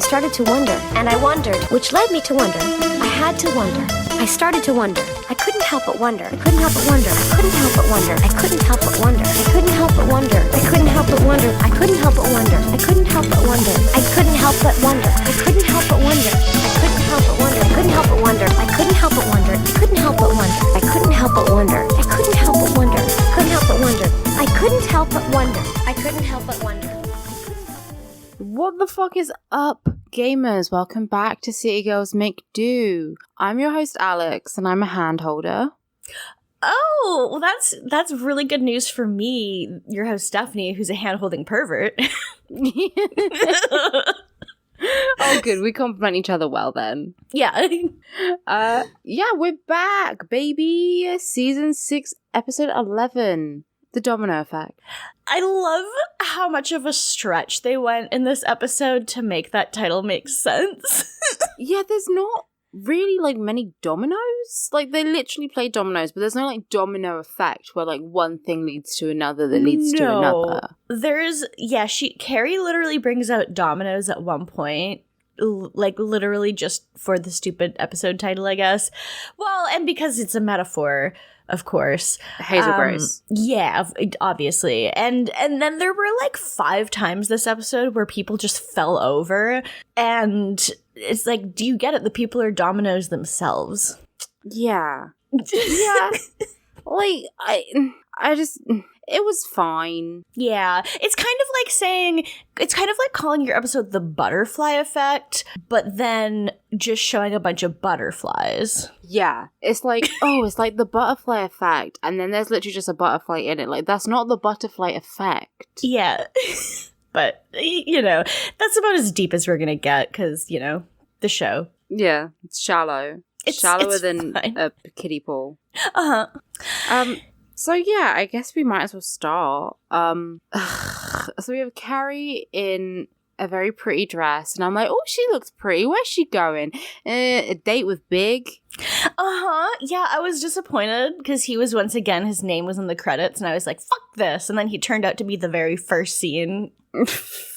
started to wonder, and I wondered, which led me to wonder. I had to wonder. I started to wonder. I couldn't help but wonder. I couldn't help but wonder. I couldn't help but wonder. I couldn't help but wonder. I couldn't help but wonder. I couldn't help but wonder. I couldn't help but wonder. I couldn't help but wonder. I couldn't help but wonder. I couldn't help but wonder. I couldn't help but wonder. I couldn't help but wonder. I couldn't help but wonder. I couldn't help but wonder. I couldn't help but wonder. I couldn't help but wonder. I couldn't help but wonder. I couldn't help but wonder. I couldn't help but wonder. What the fuck is up, gamers? Welcome back to City Girls Make Do. I'm your host, Alex, and I'm a hand holder. Oh, well, that's really good news for me, your host, Stephanie, who's a hand-holding pervert. Oh, good. We complement each other well, then. Yeah. Yeah, we're back, baby. Season 6, episode 11. The Domino Effect. I love how much of a stretch they went in this episode to make that title make sense. Yeah, there's not really, like, many dominoes. Like, they literally play dominoes, but there's no, like, domino effect where, like, one thing leads to another that leads to another. There's, Keri literally brings out dominoes at one point. Like, literally just for the stupid episode title, I guess. Well, and because it's a metaphor, of course. Hazel Grace. Yeah, obviously. And then there were, like, 5 times this episode where people just fell over. And it's like, do you get it? The people are dominoes themselves. Yeah. Yeah. Like, I just... It was fine. Yeah. It's kind of like calling your episode the butterfly effect, but then just showing a bunch of butterflies. Yeah. It's like, it's like the butterfly effect, and then there's literally just a butterfly in it. Like, that's not the butterfly effect. Yeah. But, that's about as deep as we're gonna get, because, the show. Yeah. It's shallow. It's shallower than a kiddie pool. Uh-huh. So yeah, I guess we might as well start. So we have Carrie in a very pretty dress, and I'm like, oh, she looks pretty. Where's she going? A date with Big? Uh-huh. Yeah, I was disappointed because his name was in the credits, and I was like, fuck this. And then he turned out to be the very first scene.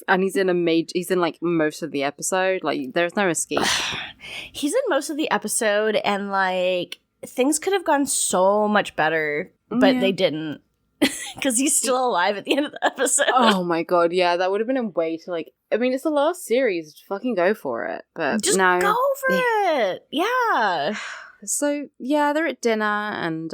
And he's in like most of the episode. Like, there's no escape. He's in most of the episode, and like, things could have gone so much better. But they didn't, because he's still alive at the end of the episode. Oh my god, yeah, that would have been a way to, like, I mean, it's the last series, fucking go for it. But just no. Go for it, yeah. So, yeah, they're at dinner, and,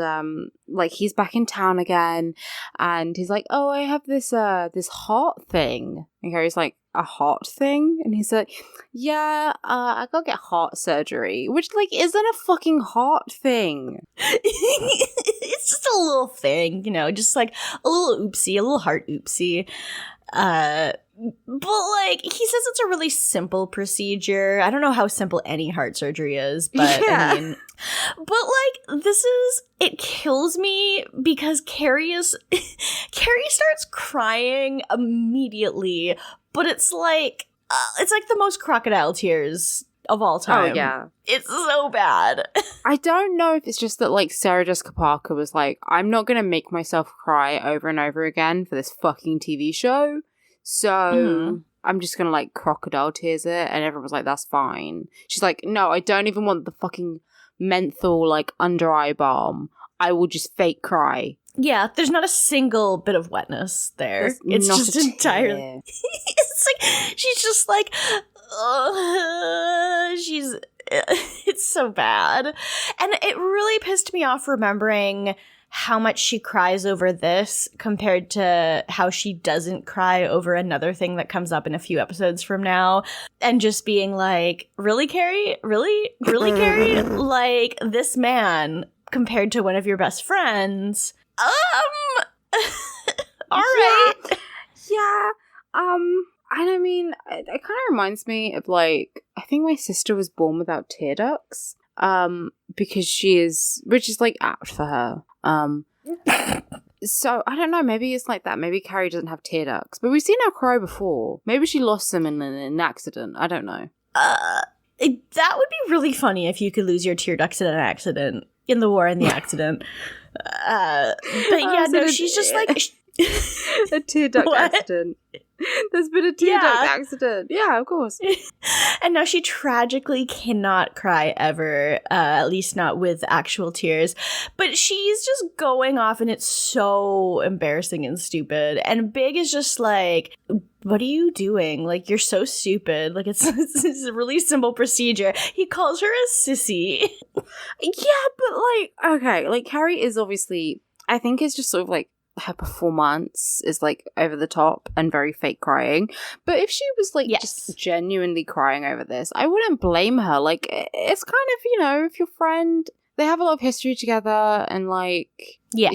like, he's back in town again, and he's like, oh, I have this heart thing. And Carrie's like, a heart thing? And he's like, yeah, I gotta get heart surgery, which, like, isn't a fucking heart thing. It's just a little thing, just like a little oopsie, a little heart oopsie. But, like, he says it's a really simple procedure. I don't know how simple any heart surgery is, but yeah. I mean, but, like, it kills me because Carrie starts crying immediately, but it's like the most crocodile tears of all time. Oh, yeah. It's so bad. I don't know if it's just that, like, Sarah Jessica Parker was like, I'm not going to make myself cry over and over again for this fucking TV show. So I'm just going to, like, crocodile tears it. And everyone was like, that's fine. She's like, no, I don't even want the fucking menthol, like, under eye balm. I will just fake cry. Yeah, there's not a single bit of wetness there. It's just entirely... It's like, she's just like... it's so bad. And it really pissed me off remembering how much she cries over this compared to how she doesn't cry over another thing that comes up in a few episodes from now. And just being like, really, Carrie? Really, Carrie? Like, this man compared to one of your best friends... all right. Yeah. And I mean, it kind of reminds me of, like, I think my sister was born without tear ducts, because which is, like, apt for her. So, I don't know, maybe it's like that. Maybe Carrie doesn't have tear ducts, but we've seen her cry before. Maybe she lost them in an accident. I don't know. That would be really funny if you could lose your tear ducts in an accident, in the war and the accident. But yeah, no, she's just like... a tear duct accident. There's been a tear duct accident. Yeah, of course. And now she tragically cannot cry ever, at least not with actual tears. But she's just going off, and it's so embarrassing and stupid. And Big is just like, what are you doing? Like, you're so stupid. Like, it's a really simple procedure. He calls her a sissy. Yeah, but like, okay, like Carrie is obviously, I think it's just sort of like, her performance is like over the top and very fake crying. But if she was like just genuinely crying over this, I wouldn't blame her. Like, it's kind of, you know, if your friend, they have a lot of history together and like,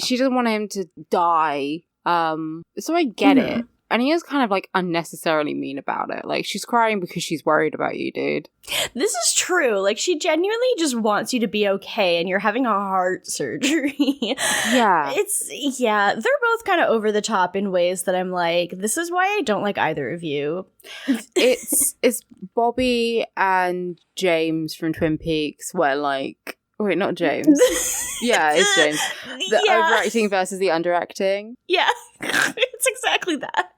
she doesn't want him to die. So I get it. And he is kind of like unnecessarily mean about it. Like, she's crying because she's worried about you, dude. This is true. Like, she genuinely just wants you to be okay, and you're having a heart surgery. Yeah. They're both kind of over the top in ways that I'm like, this is why I don't like either of you. It's Bobby and James from Twin Peaks where like, wait, not James. Yeah, it's James. The overacting versus the underacting. Yeah, it's exactly that.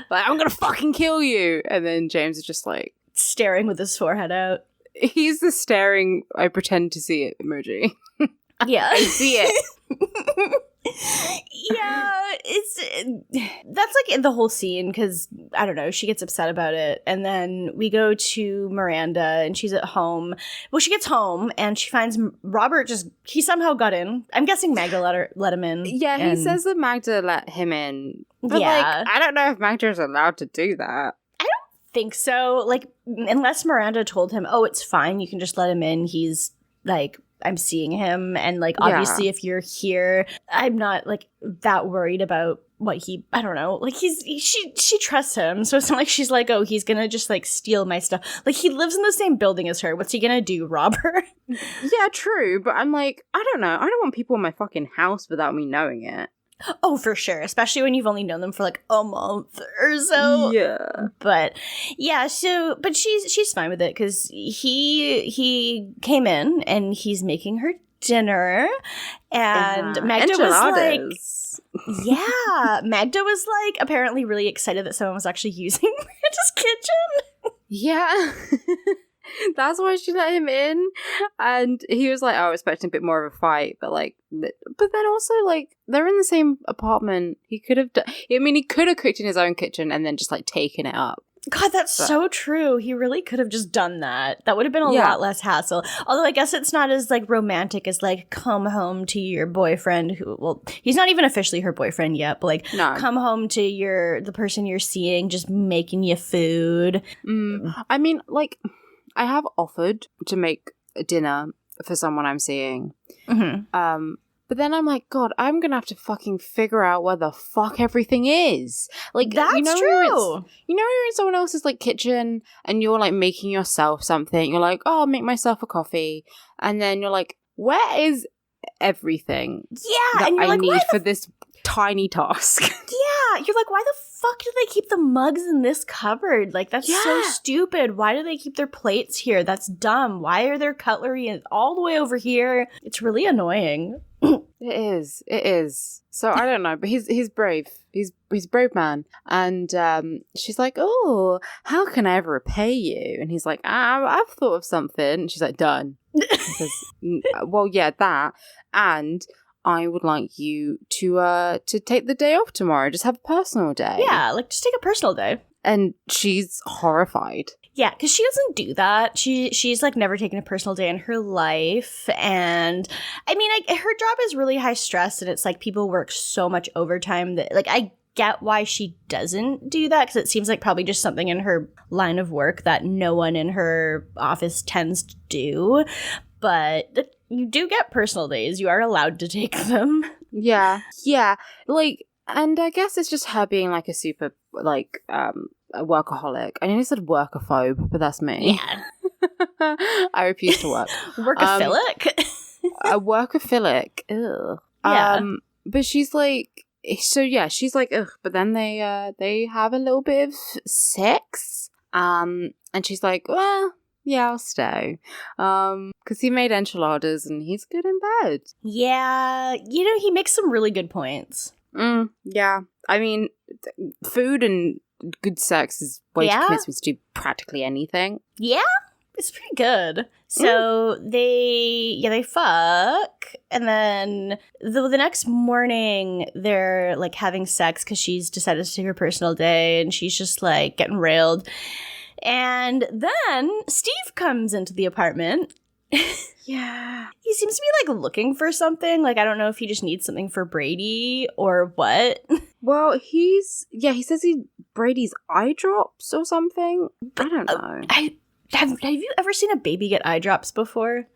Like, I'm gonna fucking kill you. And then James is just like staring with his forehead out. He's the staring, I pretend to see it emoji. Yeah. I see it. Yeah, that's like the whole scene, because I don't know, she gets upset about it, and then we go to Miranda and she's at home. Well, she gets home and she finds Robert he somehow got in. I'm guessing Magda let him in. Yeah, he says that Magda let him in, but like, I don't know if Magda's allowed to do that. I don't think so, like, unless Miranda told him, oh, it's fine, you can just let him in, he's like, I'm seeing him, and like, obviously if you're here, I'm not like that worried about what I don't know, like she trusts him, so it's not like she's like, oh, he's gonna just like steal my stuff. Like, he lives in the same building as her, what's he gonna do, rob her? Yeah, true, but I'm like, I don't know, I don't want people in my fucking house without me knowing it. Oh, for sure. Especially when you've only known them for like a month or so. Yeah. But yeah, but she's fine with it, because he came in and he's making her dinner, and Magda was like, yeah, Magda was like apparently really excited that someone was actually using Miranda's kitchen. Yeah. That's why she let him in, and he was like, oh, I was expecting a bit more of a fight, but then also, like, they're in the same apartment. He could have he could have cooked in his own kitchen and then just like taken it up. God, that's so true. He really could have just done that. That would have been a lot less hassle. Although I guess it's not as like romantic as like come home to your boyfriend who, well, he's not even officially her boyfriend yet, but like come home to the person you're seeing just making you food. I mean, like, I have offered to make dinner for someone I'm seeing. But then I'm like, God, I'm going to have to fucking figure out where the fuck everything is. Like, that's true. You're in someone else's like kitchen and you're like making yourself something. You're like, oh, I'll make myself a coffee. And then you're like, where is everything that I need for this tiny task? Yeah, you're like, why the fuck do they keep the mugs in this cupboard? Like, that's so stupid. Why do they keep their plates here? That's dumb. Why are their cutlery all the way over here? It's really annoying. It is. So I don't know, but he's brave. He's a brave man. And she's like, oh, how can I ever repay you? And he's like, I've thought of something. And she's like, done. He says, well, yeah, that. And I would like you to take the day off tomorrow. Just have a personal day. Yeah, like, just take a personal day. And she's horrified. Yeah, because she doesn't do that. She's like never taken a personal day in her life. And I mean, her job is really high stress, and it's like people work so much overtime that, like, I get why she doesn't do that, because it seems like probably just something in her line of work that no one in her office tends to do. But you do get personal days. You are allowed to take them. Yeah. Like, and I guess it's just her being like a super, like, a workaholic. I nearly said workaphobe, but that's me. Yeah. I refuse to work. Workaphilic? A workaphilic. Ugh. Yeah. But she's like, so yeah, she's like, ugh. But then they have a little bit of sex. And she's like, well, yeah, I'll stay. Because he made enchiladas and he's good in bed. Yeah. You know, he makes some really good points. Yeah. I mean, food and good sex is way to convince me to do practically anything. Yeah, it's pretty good. So they fuck, and then the next morning they're like having sex because she's decided to take her personal day, and she's just like getting railed. And then Steve comes into the apartment. Yeah. He seems to be like looking for something. Like, I don't know if he just needs something for Brady or what. Well, he says Brady's eye drops or something. I don't know. Have you ever seen a baby get eye drops before?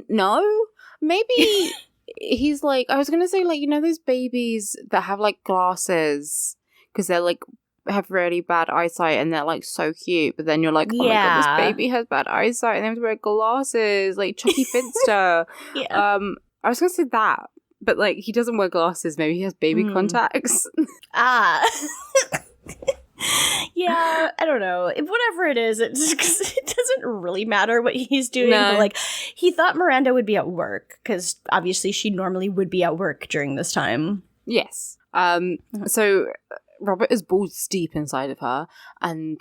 No. Maybe he's like, I was going to say, like, you know those babies that have like glasses because they're like have really bad eyesight and they're like so cute, but then you're like, oh my god, this baby has bad eyesight and they have to wear glasses, like Chucky Finster. Yeah. I was gonna say that, but like he doesn't wear glasses. Maybe he has baby contacts. Yeah, I don't know. Whatever it is, it doesn't really matter what he's doing. No. But like, he thought Miranda would be at work because obviously she normally would be at work during this time. Yes. So Robert is balls deep inside of her, and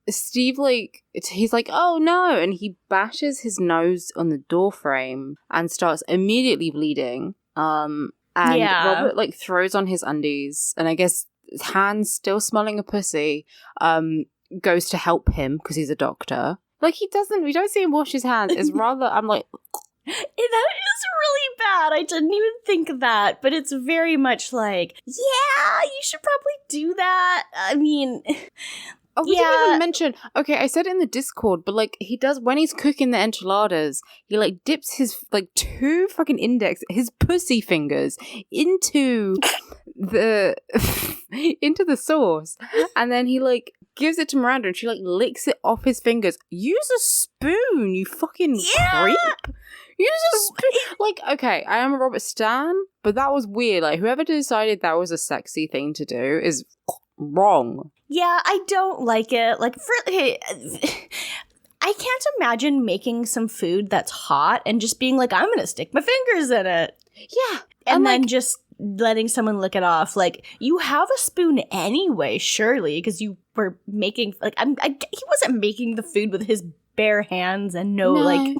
Steve, like, he's like, oh no, and he bashes his nose on the door frame and starts immediately bleeding. And Robert, like, throws on his undies, and I guess his hands still smelling of pussy, goes to help him because he's a doctor. Like, we don't see him wash his hands. It's rather, I'm like... That is really bad. I didn't even think of that, but it's very much like, yeah, you should probably do that. I mean... Oh, we didn't even mention... Okay, I said it in the Discord, but, like, he does... When he's cooking the enchiladas, he, like, dips his, like, two fucking his pussy fingers into the... into the sauce. And then he, like, gives it to Miranda and she, like, licks it off his fingers. Use a spoon, you fucking creep. Use a spoon. Like, okay, I am a Robert Stan, but that was weird. Like, whoever decided that was a sexy thing to do is wrong. Yeah, I don't like it. Like, I can't imagine making some food that's hot and just being like, I'm gonna stick my fingers in it. Yeah. And then just letting someone lick it off. Like, you have a spoon anyway, surely, because you were making, like, he wasn't making the food with his bare hands and like...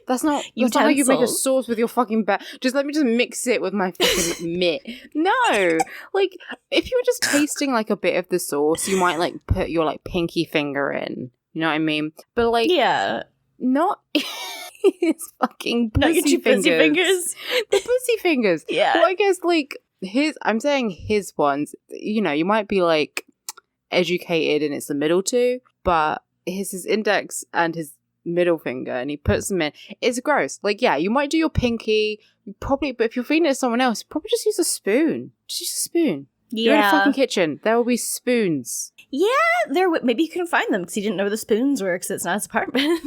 That's not how you make a sauce with your fucking just let me just mix it with my fucking mitt. No. Like, if you were just tasting like a bit of the sauce, you might like put your like pinky finger in. You know what I mean? But like, yeah, not his fucking pussy fingers. The pussy fingers. Yeah. Well, I guess like I'm saying his ones, you know, you might be like educated and it's the middle two, but his index and his middle finger and he puts them in. It's gross. Like, yeah, you might do your pinky, but if you're feeding it to someone else, probably just use a spoon. Just use a spoon. Yeah. You're in a fucking kitchen. There will be spoons. Yeah, maybe you can find them because he didn't know where the spoons were because it's not his apartment.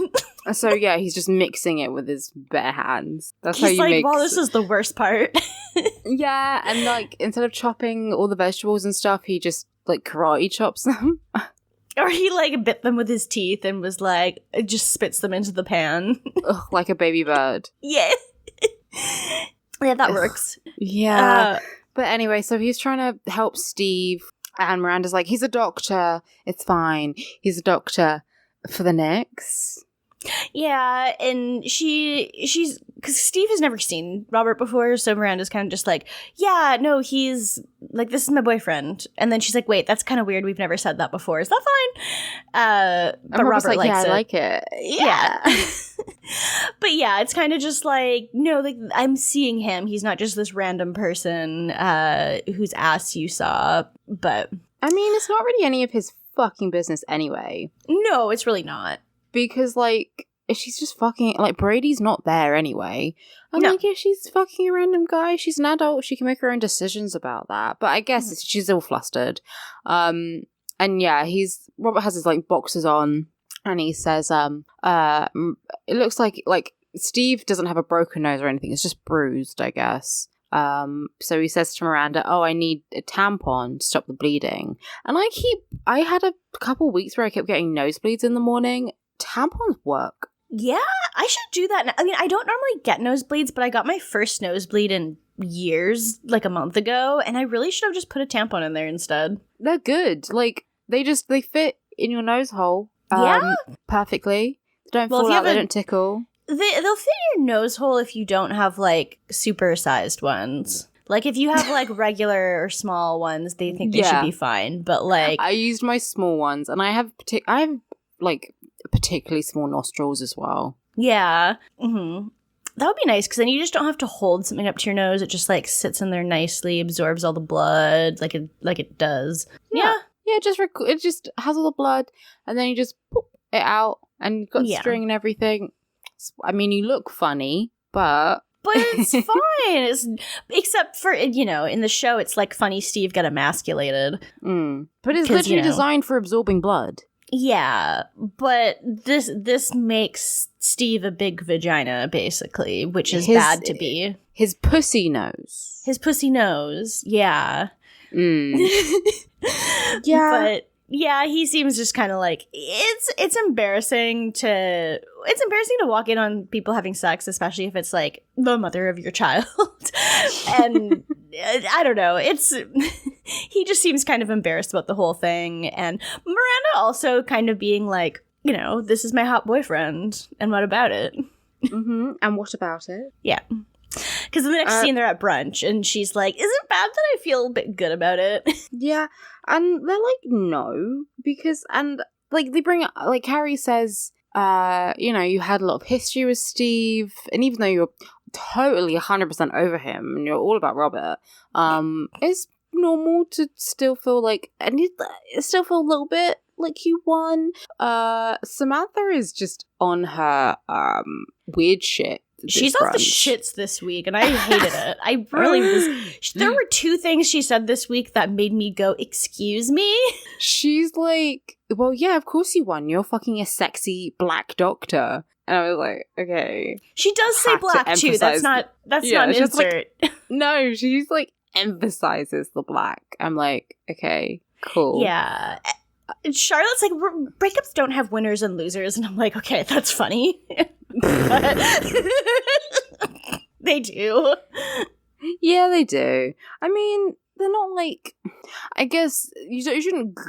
So yeah, he's just mixing it with his bare hands. That's he's how you like, well, this is the worst part. Yeah, and like instead of chopping all the vegetables and stuff, he just like karate chops them. Or he, like, bit them with his teeth and was like, just spits them into the pan. Ugh, like a baby bird. Yeah. Yeah, that works. Yeah. But anyway, so he's trying to help Steve, and Miranda's like, he's a doctor. It's fine. He's a doctor for the next. Yeah, and she's because Steve has never seen Robert before, so Miranda's kind of just like, yeah, no, he's like, this is my boyfriend. And then she's like, wait, that's kind of weird. We've never said that before. Is that fine? But Robert likes yeah, it. I like it. Yeah. But yeah, it's kind of just like, no, like, I'm seeing him. He's not just this random person whose ass you saw. But I mean, it's not really any of his fucking business anyway. No, it's really not. Because, like, she's just fucking... Like, Brady's not there anyway. I'm No. like, yeah, she's fucking a random guy. She's an adult. She can make her own decisions about that. But I guess she's all flustered. And yeah, Robert has his, like, boxers on. And he says, it looks like Steve doesn't have a broken nose or anything. It's just bruised, I guess. So he says to Miranda, oh, I need a tampon to stop the bleeding. And I had a couple weeks where I kept getting nosebleeds in the morning. Tampons work. Yeah, I should do that now. I mean, I don't normally get nosebleeds, but I got my first nosebleed in years, like a month ago, and I really should have just put a tampon in there instead. They're good. Like, they fit in your nose hole perfectly. They don't fall out, they don't tickle. They'll fit in your nose hole if you don't have, like, super-sized ones. Like, if you have, like, regular or small ones, they think they should be fine. But, like... I used my small ones, and I have like, particularly small nostrils as well. Yeah. Mm-hmm. That would be nice, because then you just don't have to hold something up to your nose. It just, like, sits in there nicely, absorbs all the blood, like it does. Yeah. Yeah, it just has all the blood, and then you just pop it out, and you've got string and everything. I mean, you look funny, but it's fine. Except for, you know, in the show, it's like Funny Steve got emasculated. But it's literally designed for absorbing blood. Yeah, but this makes Steve a big vagina, basically, which is bad to be. His pussy nose. His pussy nose, yeah. Yeah. But yeah, he seems just kind of like it's embarrassing to walk in on people having sex, especially if it's like the mother of your child. And I don't know, he just seems kind of embarrassed about the whole thing, and Miranda also kind of being like, you know, this is my hot boyfriend, and what about it? And what about it? Yeah. Because in the next scene, they're at brunch, and she's like, is it bad that I feel a bit good about it? Yeah, and they're like, no, because, and, like, they bring, like, Carrie says, you know, you had a lot of history with Steve, and even though you're totally 100% over him, and you're all about Robert, it's normal to still feel like, and you still feel a little bit like you won. Samantha is just on her, weird shit. She's off the shits this week, and I hated it. I really was. There were two things she said this week that made me go, excuse me? She's like, well, yeah, of course you won. You're fucking a sexy black doctor. And I was like, okay. She does say black, too. That's not an insert. Like, no, she's like, emphasizes the black. I'm like, okay, cool. Yeah. Charlotte's like, breakups don't have winners and losers. And I'm like, okay, that's funny. But they do. Yeah, they do. I mean, they're not like, I guess you shouldn't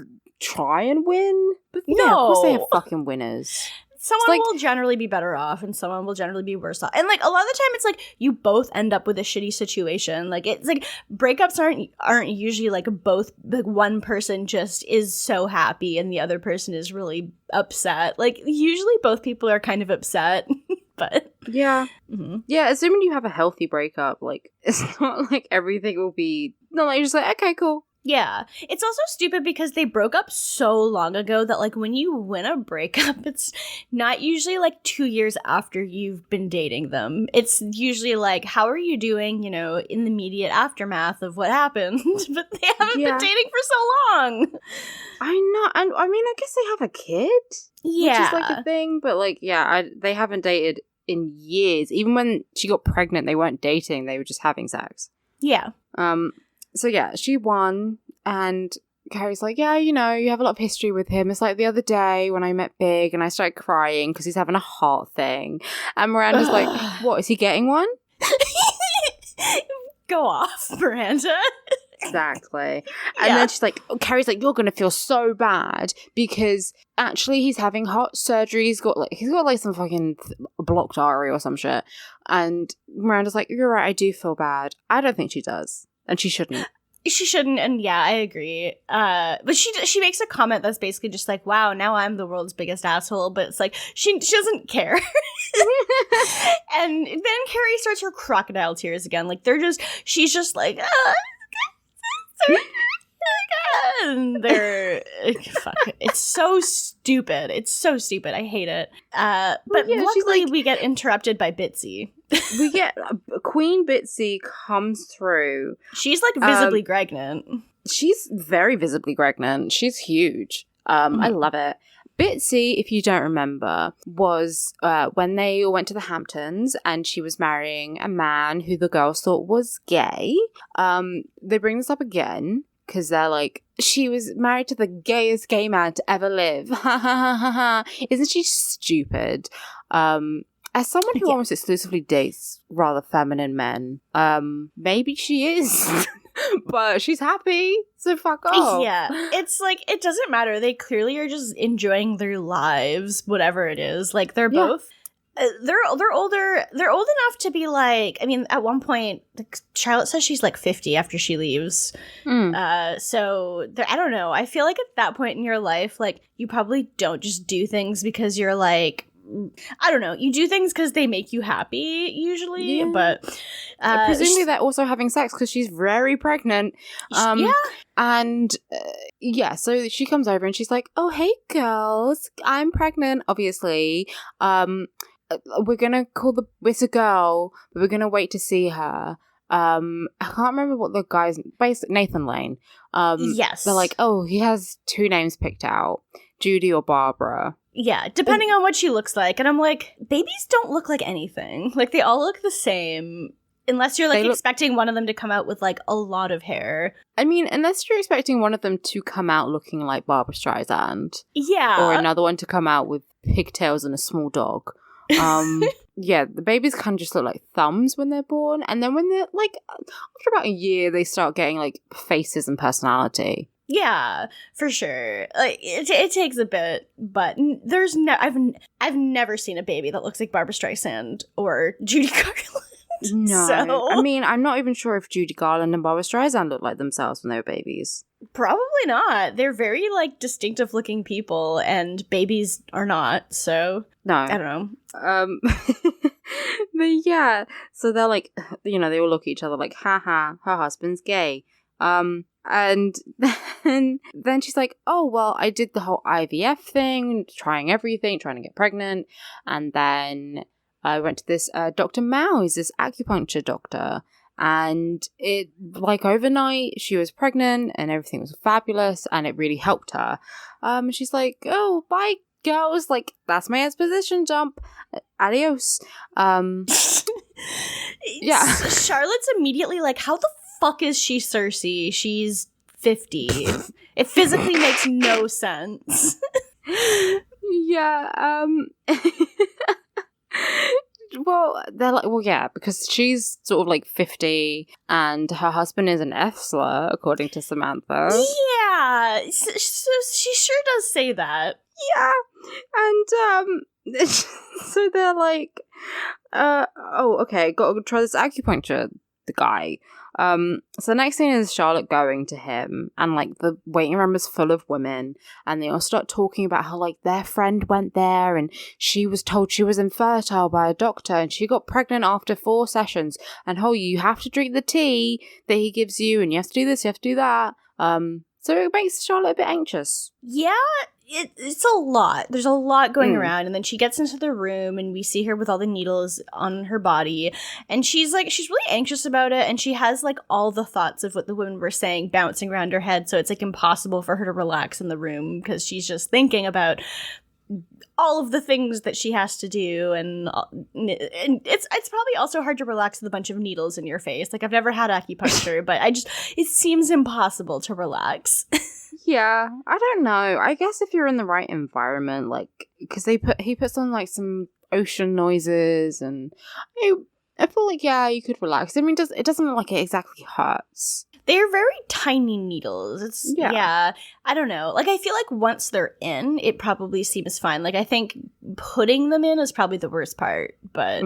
try and win. But yeah, of course they have fucking winners. Someone will generally be better off, and someone will generally be worse off. And, like, a lot of the time, it's like you both end up with a shitty situation. Like, it's like breakups aren't usually like both, like, one person just is so happy and the other person is really upset. Like, usually both people are kind of upset. But yeah, yeah. Assuming you have a healthy breakup, like, it's not like everything will be. No, like, you're just like, okay, cool. Yeah. It's also stupid because they broke up so long ago that, like, when you win a breakup, it's not usually, like, 2 years after you've been dating them. It's usually, like, how are you doing, you know, in the immediate aftermath of what happened? But they haven't been dating for so long. I know. And I mean, I guess they have a kid. Yeah. Which is, like, a thing. But, like, yeah, they haven't dated in years. Even when she got pregnant, they weren't dating. They were just having sex. Yeah. So yeah, she won, and Carrie's like, yeah, you know, you have a lot of history with him. It's like the other day when I met Big and I started crying because he's having a heart thing. And Miranda's like, what, is he getting one? Go off, Miranda. Exactly. And then she's like, Carrie's like, you're going to feel so bad because actually he's having heart surgery. He's got like some fucking blocked artery or some shit. And Miranda's like, you're right, I do feel bad. I don't think she does. And she shouldn't. She shouldn't, and yeah, I agree. But she makes a comment that's basically just like, wow, now I'm the world's biggest asshole, but it's like, she doesn't care. And then Keri starts her crocodile tears again. Like, she's just like, and they're, fuck, it's so stupid. It's so stupid. I hate it. But yeah, luckily we get interrupted by Bitsy. We get Queen Bitsy comes through. She's like visibly pregnant. She's very visibly pregnant. She's huge. I love it. Bitsy, if you don't remember, was when they all went to the Hamptons and she was marrying a man who the girls thought was gay. They bring this up again. because they're like, she was married to the gayest gay man to ever live. Isn't she stupid? As someone who almost exclusively dates rather feminine men, maybe she is. But she's happy, so fuck off. Yeah, it's like, it doesn't matter. They clearly are just enjoying their lives, whatever it is. Like, they're both... they're older. They're old enough to be like, I mean, at one point, Charlotte says she's like 50 after she leaves. So I don't know. I feel like at that point in your life, like, you probably don't just do things because you're like, I don't know. You do things because they make you happy, usually. But presumably they're also having sex because she's very pregnant. And so she comes over and she's like, "Oh, hey, girls, I'm pregnant, obviously. We're gonna call it's a girl, but we're gonna wait to see her." I can't remember what the guy's basically Nathan Lane. Yes, they're like, "Oh, he has 2 names picked out, Judy or Barbara." Yeah, depending on what she looks like. And I'm like, babies don't look like anything. Like, they all look the same. Unless you're, like, expecting one of them to come out with, like, a lot of hair. I mean, unless you're expecting one of them to come out looking like Barbara Streisand. Yeah. Or another one to come out with pigtails and a small dog. Yeah, the babies kind of just look like thumbs when they're born. And then when they're, like, after about a year, they start getting, like, faces and personality. Yeah, for sure. Like, it takes a bit, but there's I've never seen a baby that looks like Barbara Streisand or Judy Garland. No, So, I mean, I'm not even sure if Judy Garland and Barbara Streisand looked like themselves when they were babies. probably not. They're very, like, distinctive looking people, and babies are not. So No, I don't know. But yeah, so they're like, you know, they all look at each other like, haha, her husband's gay. And then she's like, "Oh, well, I did the whole IVF thing, trying everything, trying to get pregnant. And then I went to this Dr. Mao, who's this acupuncture doctor. And it, like, overnight, she was pregnant and everything was fabulous and it really helped her." She's like, "Oh, bye, girls. Like, that's my exposition jump. Adios." Yeah. Charlotte's immediately like, how the fuck is she Cersei? She's 50. It physically makes no sense. Yeah, well, they're like, well, yeah, because she's sort of like 50 and her husband is an F slur, according to Samantha. Yeah, so she sure does say that. Yeah, and so they're like, "Oh, okay, gotta try this acupuncture." The guy. So the next thing is Charlotte going to him, and like the waiting room is full of women, and they all start talking about how like their friend went there and she was told she was infertile by a doctor and she got pregnant after 4 sessions, and you have to drink the tea that he gives you, and you have to do this, you have to do that. So it makes Charlotte a bit anxious. Yeah, it's a lot. There's a lot going around, and then she gets into the room, and we see her with all the needles on her body, and she's really anxious about it, and she has like all the thoughts of what the women were saying bouncing around her head, so it's like impossible for her to relax in the room because she's just thinking about all of the things that she has to do, and it's probably also hard to relax with a bunch of needles in your face. Like, I've never had acupuncture, but it seems impossible to relax. Yeah, I don't know. I guess if you're in the right environment, like, because he puts on like some ocean noises, and I feel like, yeah, you could relax. I mean, it doesn't look like it exactly hurts. They're very tiny needles. Yeah, I don't know. Like, I feel like once they're in, it probably seems fine. Like, I think putting them in is probably the worst part, but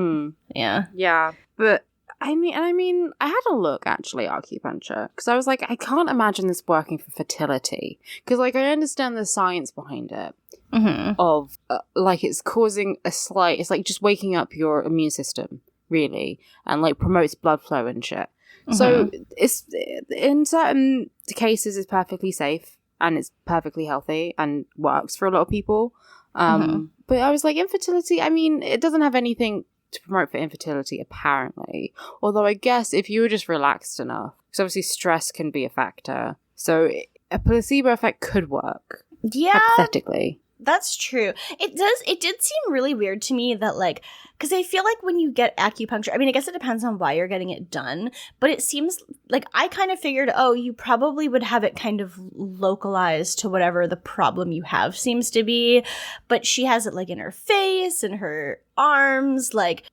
yeah. Yeah, but I mean, I had a look, actually, at acupuncture, because I was like, I can't imagine this working for fertility, because, like, I understand the science behind it, of, like, it's causing it's like just waking up your immune system, really, and, like, promotes blood flow and shit. So it's, in certain cases, it's perfectly safe, and it's perfectly healthy, and works for a lot of people, but I was like, infertility, I mean, it doesn't have anything to promote for infertility, apparently. Although I guess if you were just relaxed enough, because obviously stress can be a factor, so a placebo effect could work. Yeah, hypothetically. That's true. It did seem really weird to me that, like, because I feel like when you get acupuncture, I mean, I guess it depends on why you're getting it done, but it seems like I kind of figured, oh, you probably would have it kind of localized to whatever the problem you have seems to be, but she has it, like, in her face and her arms, like,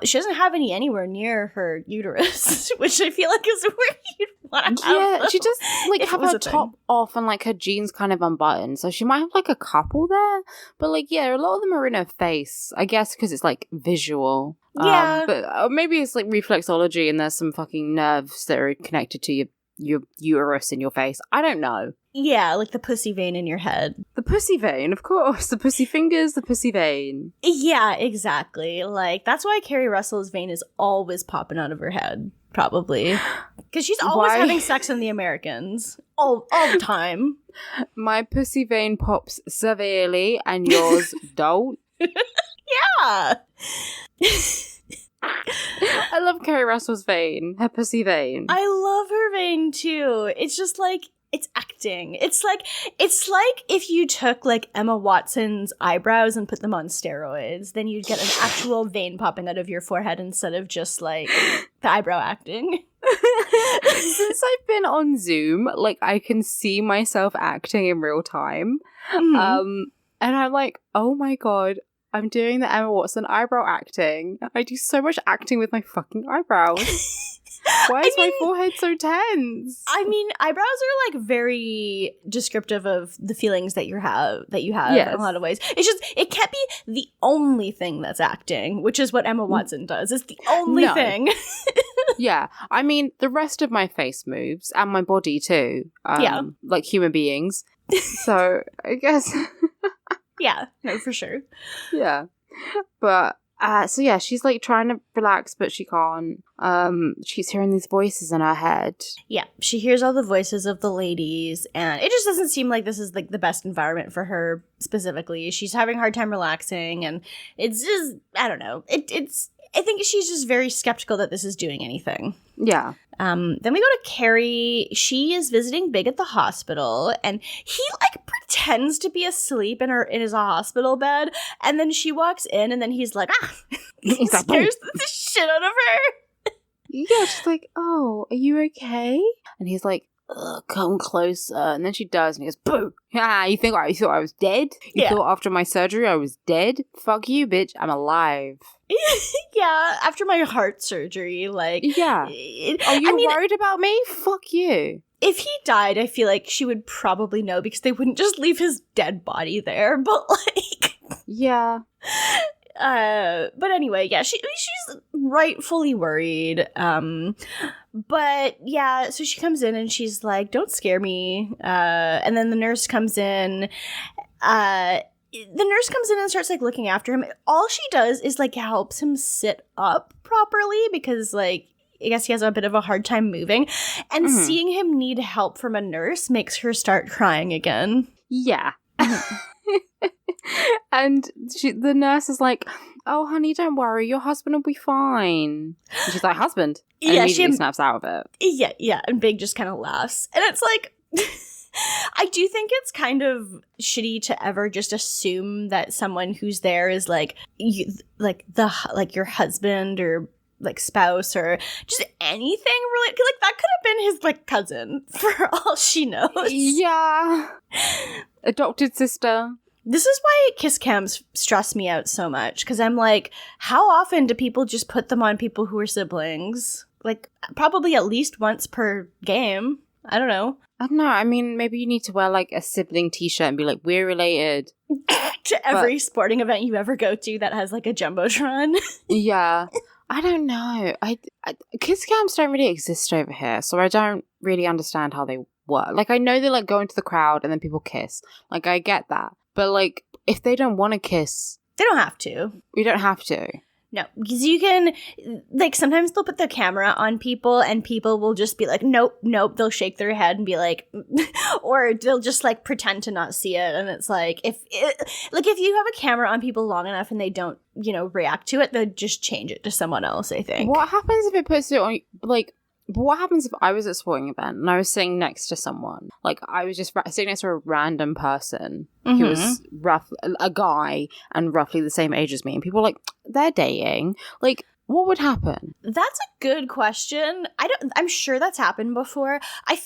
she doesn't have any anywhere near her uterus, which I feel like is where you'd want to have. Yeah, she just like if have it was her a thing. top off and like her jeans kind of unbuttoned, so she might have like a couple there. But like, yeah, a lot of them are in her face, I guess, because it's like visual. Yeah. But maybe it's like reflexology, and there's some fucking nerves that are connected to your uterus in your face. I don't know. Yeah, like the pussy vein in your head. The pussy vein, of course. The pussy fingers, the pussy vein. Yeah, exactly. Like, that's why Keri Russell's vein is always popping out of her head, probably. Because she's always Why? having sex in The Americans. All the time. My pussy vein pops severely, and yours don't. Yeah. I love Keri Russell's vein. Her pussy vein. I love her vein, too. It's just like, it's acting. It's like if you took like Emma Watson's eyebrows and put them on steroids, then you'd get an actual vein popping out of your forehead instead of just like the eyebrow acting. Since I've been on Zoom, like I can see myself acting in real time. Mhm. And I'm like, oh my god, I'm doing the Emma Watson eyebrow acting. I do so much acting with my fucking eyebrows. Why is my forehead so tense? I mean, eyebrows are like very descriptive of the feelings that you have Yes. in a lot of ways. It's just it can't be the only thing that's acting, which is what Emma Watson does. It's the only No. thing. Yeah, I mean, the rest of my face moves and my body too. Yeah. Like human beings. So I guess, Yeah, no, for sure. yeah. But so yeah, she's like trying to relax, but she can't. She's hearing these voices in her head. Yeah, she hears all the voices of the ladies, and it just doesn't seem like this is like the best environment for her specifically. She's having a hard time relaxing, and it's just, I don't know. I think she's just very skeptical that this is doing anything. Yeah. Then we go to Carrie. She is visiting Big at the hospital, and he like pretends to be asleep in his hospital bed, and then she walks in, and then he's like, he He's like, scares the shit out of her. Yeah, she's like, oh, are you okay? And he's like, ugh, come closer. And then she does, and he goes, boo! Ah, you thought I was dead? You Yeah. thought after my surgery I was dead? Fuck you, bitch, I'm alive. Yeah, after my heart surgery, like, Yeah. Are you worried about me? Fuck you. if he died, I feel like she would probably know because they wouldn't just leave his dead body there. But like, Yeah. but anyway, yeah, she's rightfully worried. But yeah, so she comes in and she's like, "Don't scare me." And then the nurse comes in. The nurse comes in and starts like looking after him. All she does is like helps him sit up properly because like I guess he has a bit of a hard time moving. And seeing him need help from a nurse makes her start crying again. Yeah. And the nurse is like, oh, honey, don't worry. Your husband will be fine. And she's like, husband? And Yeah, immediately snaps out of it. Yeah. And Big just kind of laughs. And it's like, I do think it's kind of shitty to ever just assume that someone who's there is like, your husband or like spouse or just anything really. Like that could have been his like cousin for all she knows. Yeah. Adopted sister. This is why kiss cams stress me out so much, because I'm like, how often do people just put them on people who are siblings? Like, probably at least once per game. I don't know. I don't know. I mean, maybe you need to wear like a sibling t-shirt and be like, we're related. To every sporting event you ever go to that has like a Jumbotron. Yeah. I don't know. I kiss cams don't really exist over here, so I don't really understand how they work. Like, I know they like go into the crowd and then people kiss. Like, I get that. But like, if they don't want to kiss, They don't have to. you don't have to. No, because you can, like, sometimes they'll put their camera on people and people will just be like, nope. They'll shake their head and be like, or they'll just like pretend to not see it. And it's like, if you have a camera on people long enough and they don't, react to it, they'll just change it to someone else, I think. What happens if it puts it on, like, But what happens if I was at a sporting event and I was sitting next to someone? Like, I was just sitting next to a random person who was a guy and roughly the same age as me, and people were like, they're dating. Like, what would happen? That's a good question. I'm sure that's happened before. I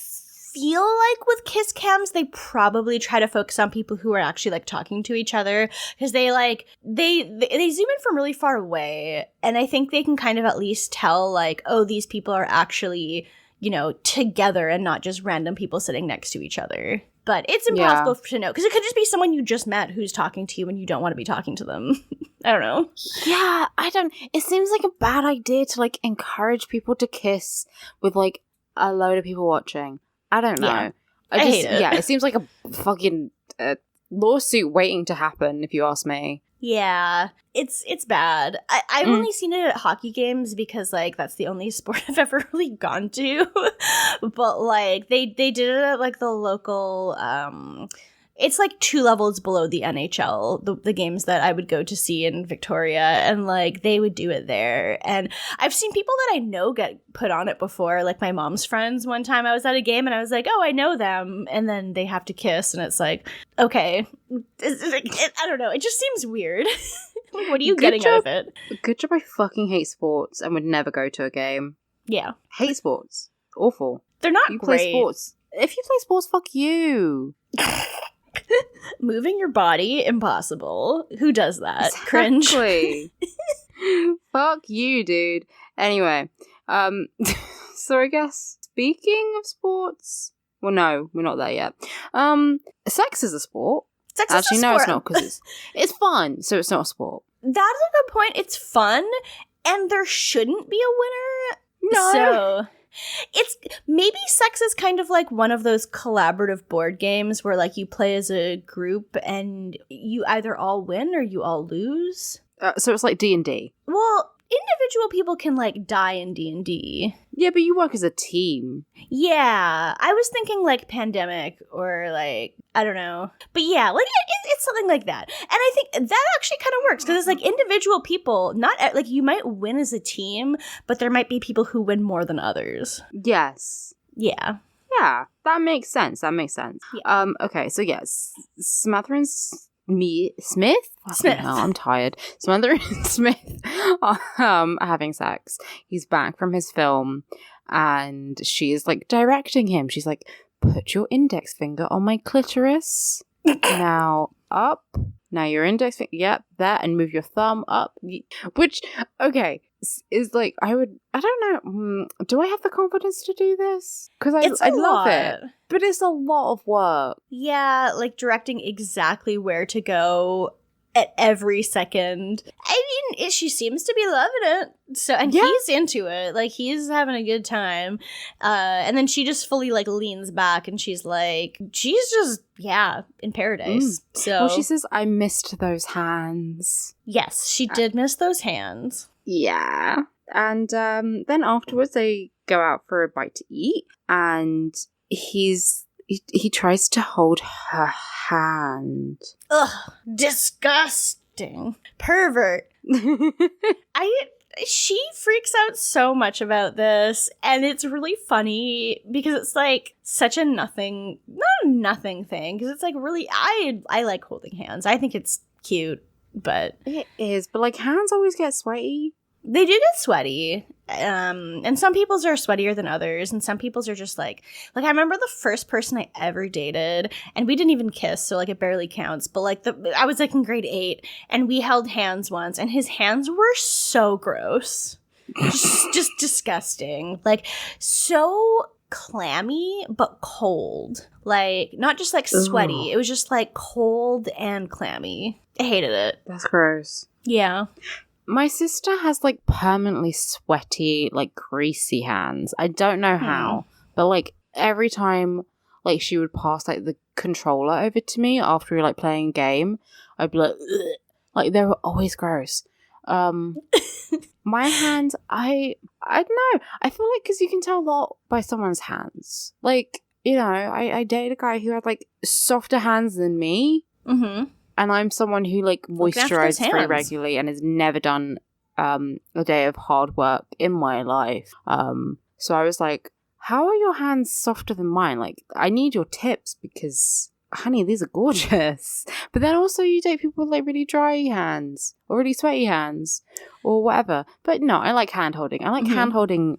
feel like with kiss cams, they probably try to focus on people who are actually like talking to each other, because they zoom in from really far away, and I think they can kind of at least tell like, oh, these people are actually, you know, together and not just random people sitting next to each other. But it's impossible to know, because it could just be someone you just met who's talking to you and you don't want to be talking to them. I don't know. Yeah, it seems like a bad idea to like encourage people to kiss with like a load of people watching. I don't know. Yeah. I hate it. Yeah, it seems like a fucking lawsuit waiting to happen, if you ask me. Yeah, it's bad. I've only seen it at hockey games because, like, that's the only sport I've ever really gone to. But, like, they did it at, like, the local, it's, like, 2 levels below the NHL, the games that I would go to see in Victoria, and, like, they would do it there. And I've seen people that I know get put on it before, like my mom's friends. One time I was at a game and I was like, oh, I know them, and then they have to kiss, and it's like, okay. I don't know, it just seems weird. Like, what are you getting out of it? Good job. I fucking hate sports and would never go to a game. Yeah. Hate sports. Awful. They're not you great. Play sports. If you play sports, fuck you. Moving your body, impossible. Who does that? Exactly. Cringe. Fuck you, dude. Anyway, so I guess speaking of sports, well, no, we're not there yet. Sex is a sport. Sex is Actually, a no, sport. it's not, because it's fun, so it's not a sport. That's a good point. It's fun, and there shouldn't be a winner. No. So it's maybe sex is kind of like one of those collaborative board games where like you play as a group and you either all win or you all lose. So it's like D&D. Well, individual people can like die in D&D. Yeah, but you work as a team. Yeah, I was thinking like Pandemic or like, I don't know. But yeah, like it's something like that. And I think that actually kind of works because it's like individual people, not like you might win as a team, but there might be people who win more than others. Yes. Yeah. Yeah, that makes sense. Yeah. Okay, so yes, Samantha and Smith? Smith. Oh, I'm tired. Samantha and Smith are having sex. He's back from his film and she is like directing him. She's like, put your index finger on my clitoris. Now up. Now your index finger. Yep, there. And move your thumb up. Which, okay, is like, I don't know. Do I have the confidence to do this? Because I love it. But it's a lot of work. Yeah, like directing exactly where to go at every second. I mean, she seems to be loving it. So, and he's into it. Like, he's having a good time. And then she just fully, like, leans back and she's like, she's just, in paradise. So, well, she says, I missed those hands. Yes, she did miss those hands. Yeah. And then afterwards they go out for a bite to eat and he tries to hold her hand. Ugh, disgusting. Pervert. She freaks out so much about this, and it's really funny because it's like such a not a nothing thing, because it's like really, I like holding hands. I think it's cute, but it is, but like hands always get sweaty. They do get sweaty, and some people's are sweatier than others, and some people's are just like I remember the first person I ever dated, and we didn't even kiss, so like it barely counts, but like I was like in grade 8, and we held hands once, and his hands were so gross. just disgusting. Like, so clammy, but cold. Like, not just like sweaty, it was just like cold and clammy. I hated it. That's gross. Yeah. My sister has, like, permanently sweaty, like, greasy hands. I don't know how, but, like, every time, like, she would pass, like, the controller over to me after we were, like, playing a game, I'd be like, ugh. Like, they were always gross. My hands, I don't know. I feel like, because you can tell a lot by someone's hands. Like, you know, I dated a guy who had, like, softer hands than me. Mm-hmm. And I'm someone who, like, moisturizes very regularly and has never done a day of hard work in my life. So I was like, how are your hands softer than mine? Like, I need your tips because, honey, these are gorgeous. But then also you date people with like really dry hands or really sweaty hands or whatever. But no, I like hand holding. I like hand holding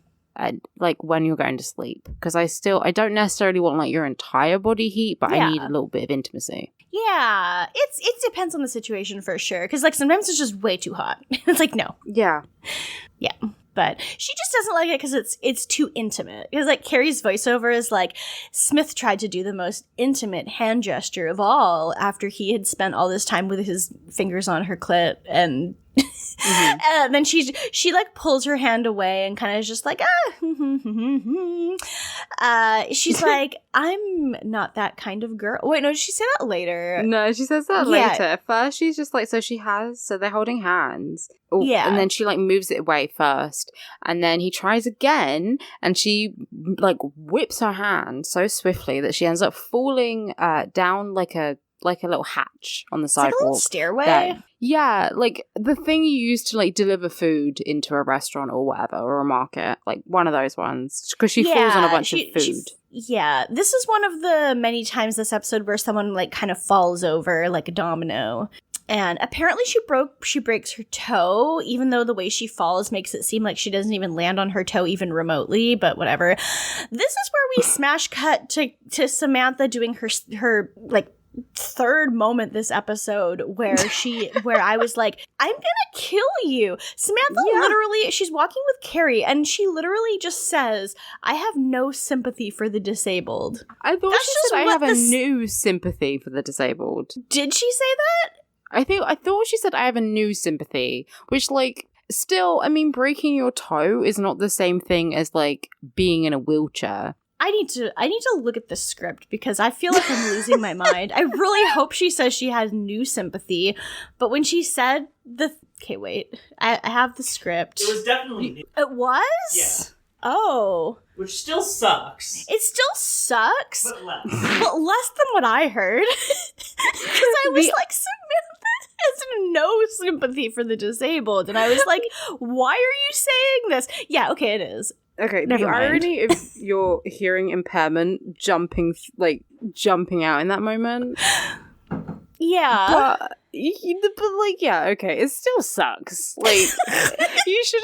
like when you're going to sleep, because I don't necessarily want like your entire body heat, but I need a little bit of intimacy. Yeah, it depends on the situation for sure. Because like sometimes it's just way too hot. It's like no. Yeah. But she just doesn't like it because it's too intimate. Because like Carrie's voiceover is like, Smith tried to do the most intimate hand gesture of all after he had spent all this time with his fingers on her clit, and and then she like pulls her hand away and kind of just like she's like, I'm not that kind of girl. Wait, no, did she say that later? No, she says that later. At first she's just like, so they're holding hands. Oh, yeah. And then she like moves it away first, and then he tries again, and she like whips her hand so swiftly that she ends up falling down like a little hatch on the sidewalk. Like a little stairway? Yeah, like the thing you use to like deliver food into a restaurant or whatever, or a market, like one of those ones, because she falls on a bunch of food. This is one of the many times this episode where someone like kind of falls over like a domino. And apparently she breaks her toe, even though the way she falls makes it seem like she doesn't even land on her toe even remotely, but whatever. This is where we smash cut to Samantha doing her like third moment this episode where I was like, I'm gonna kill you. Samantha literally, she's walking with Keri and she literally just says, I have no sympathy for the disabled. I thought she said I have a new sympathy for the disabled. Did she say that? I thought she said I have a new sympathy, which like still, I mean, breaking your toe is not the same thing as like being in a wheelchair. I need to look at the script because I feel like I'm losing my mind. I really hope she says she has new sympathy, but when she said okay, wait, I have the script. It was definitely new. It was? Yeah. Oh. Which still sucks. It still sucks? But less. But less than what I heard. Because I was like, Samantha has no sympathy for the disabled. And I was like, why are you saying this? Yeah, okay, it is. Okay, never the mind. irony of your hearing impairment jumping out in that moment. Yeah. But like, yeah, okay, it still sucks. Like, you should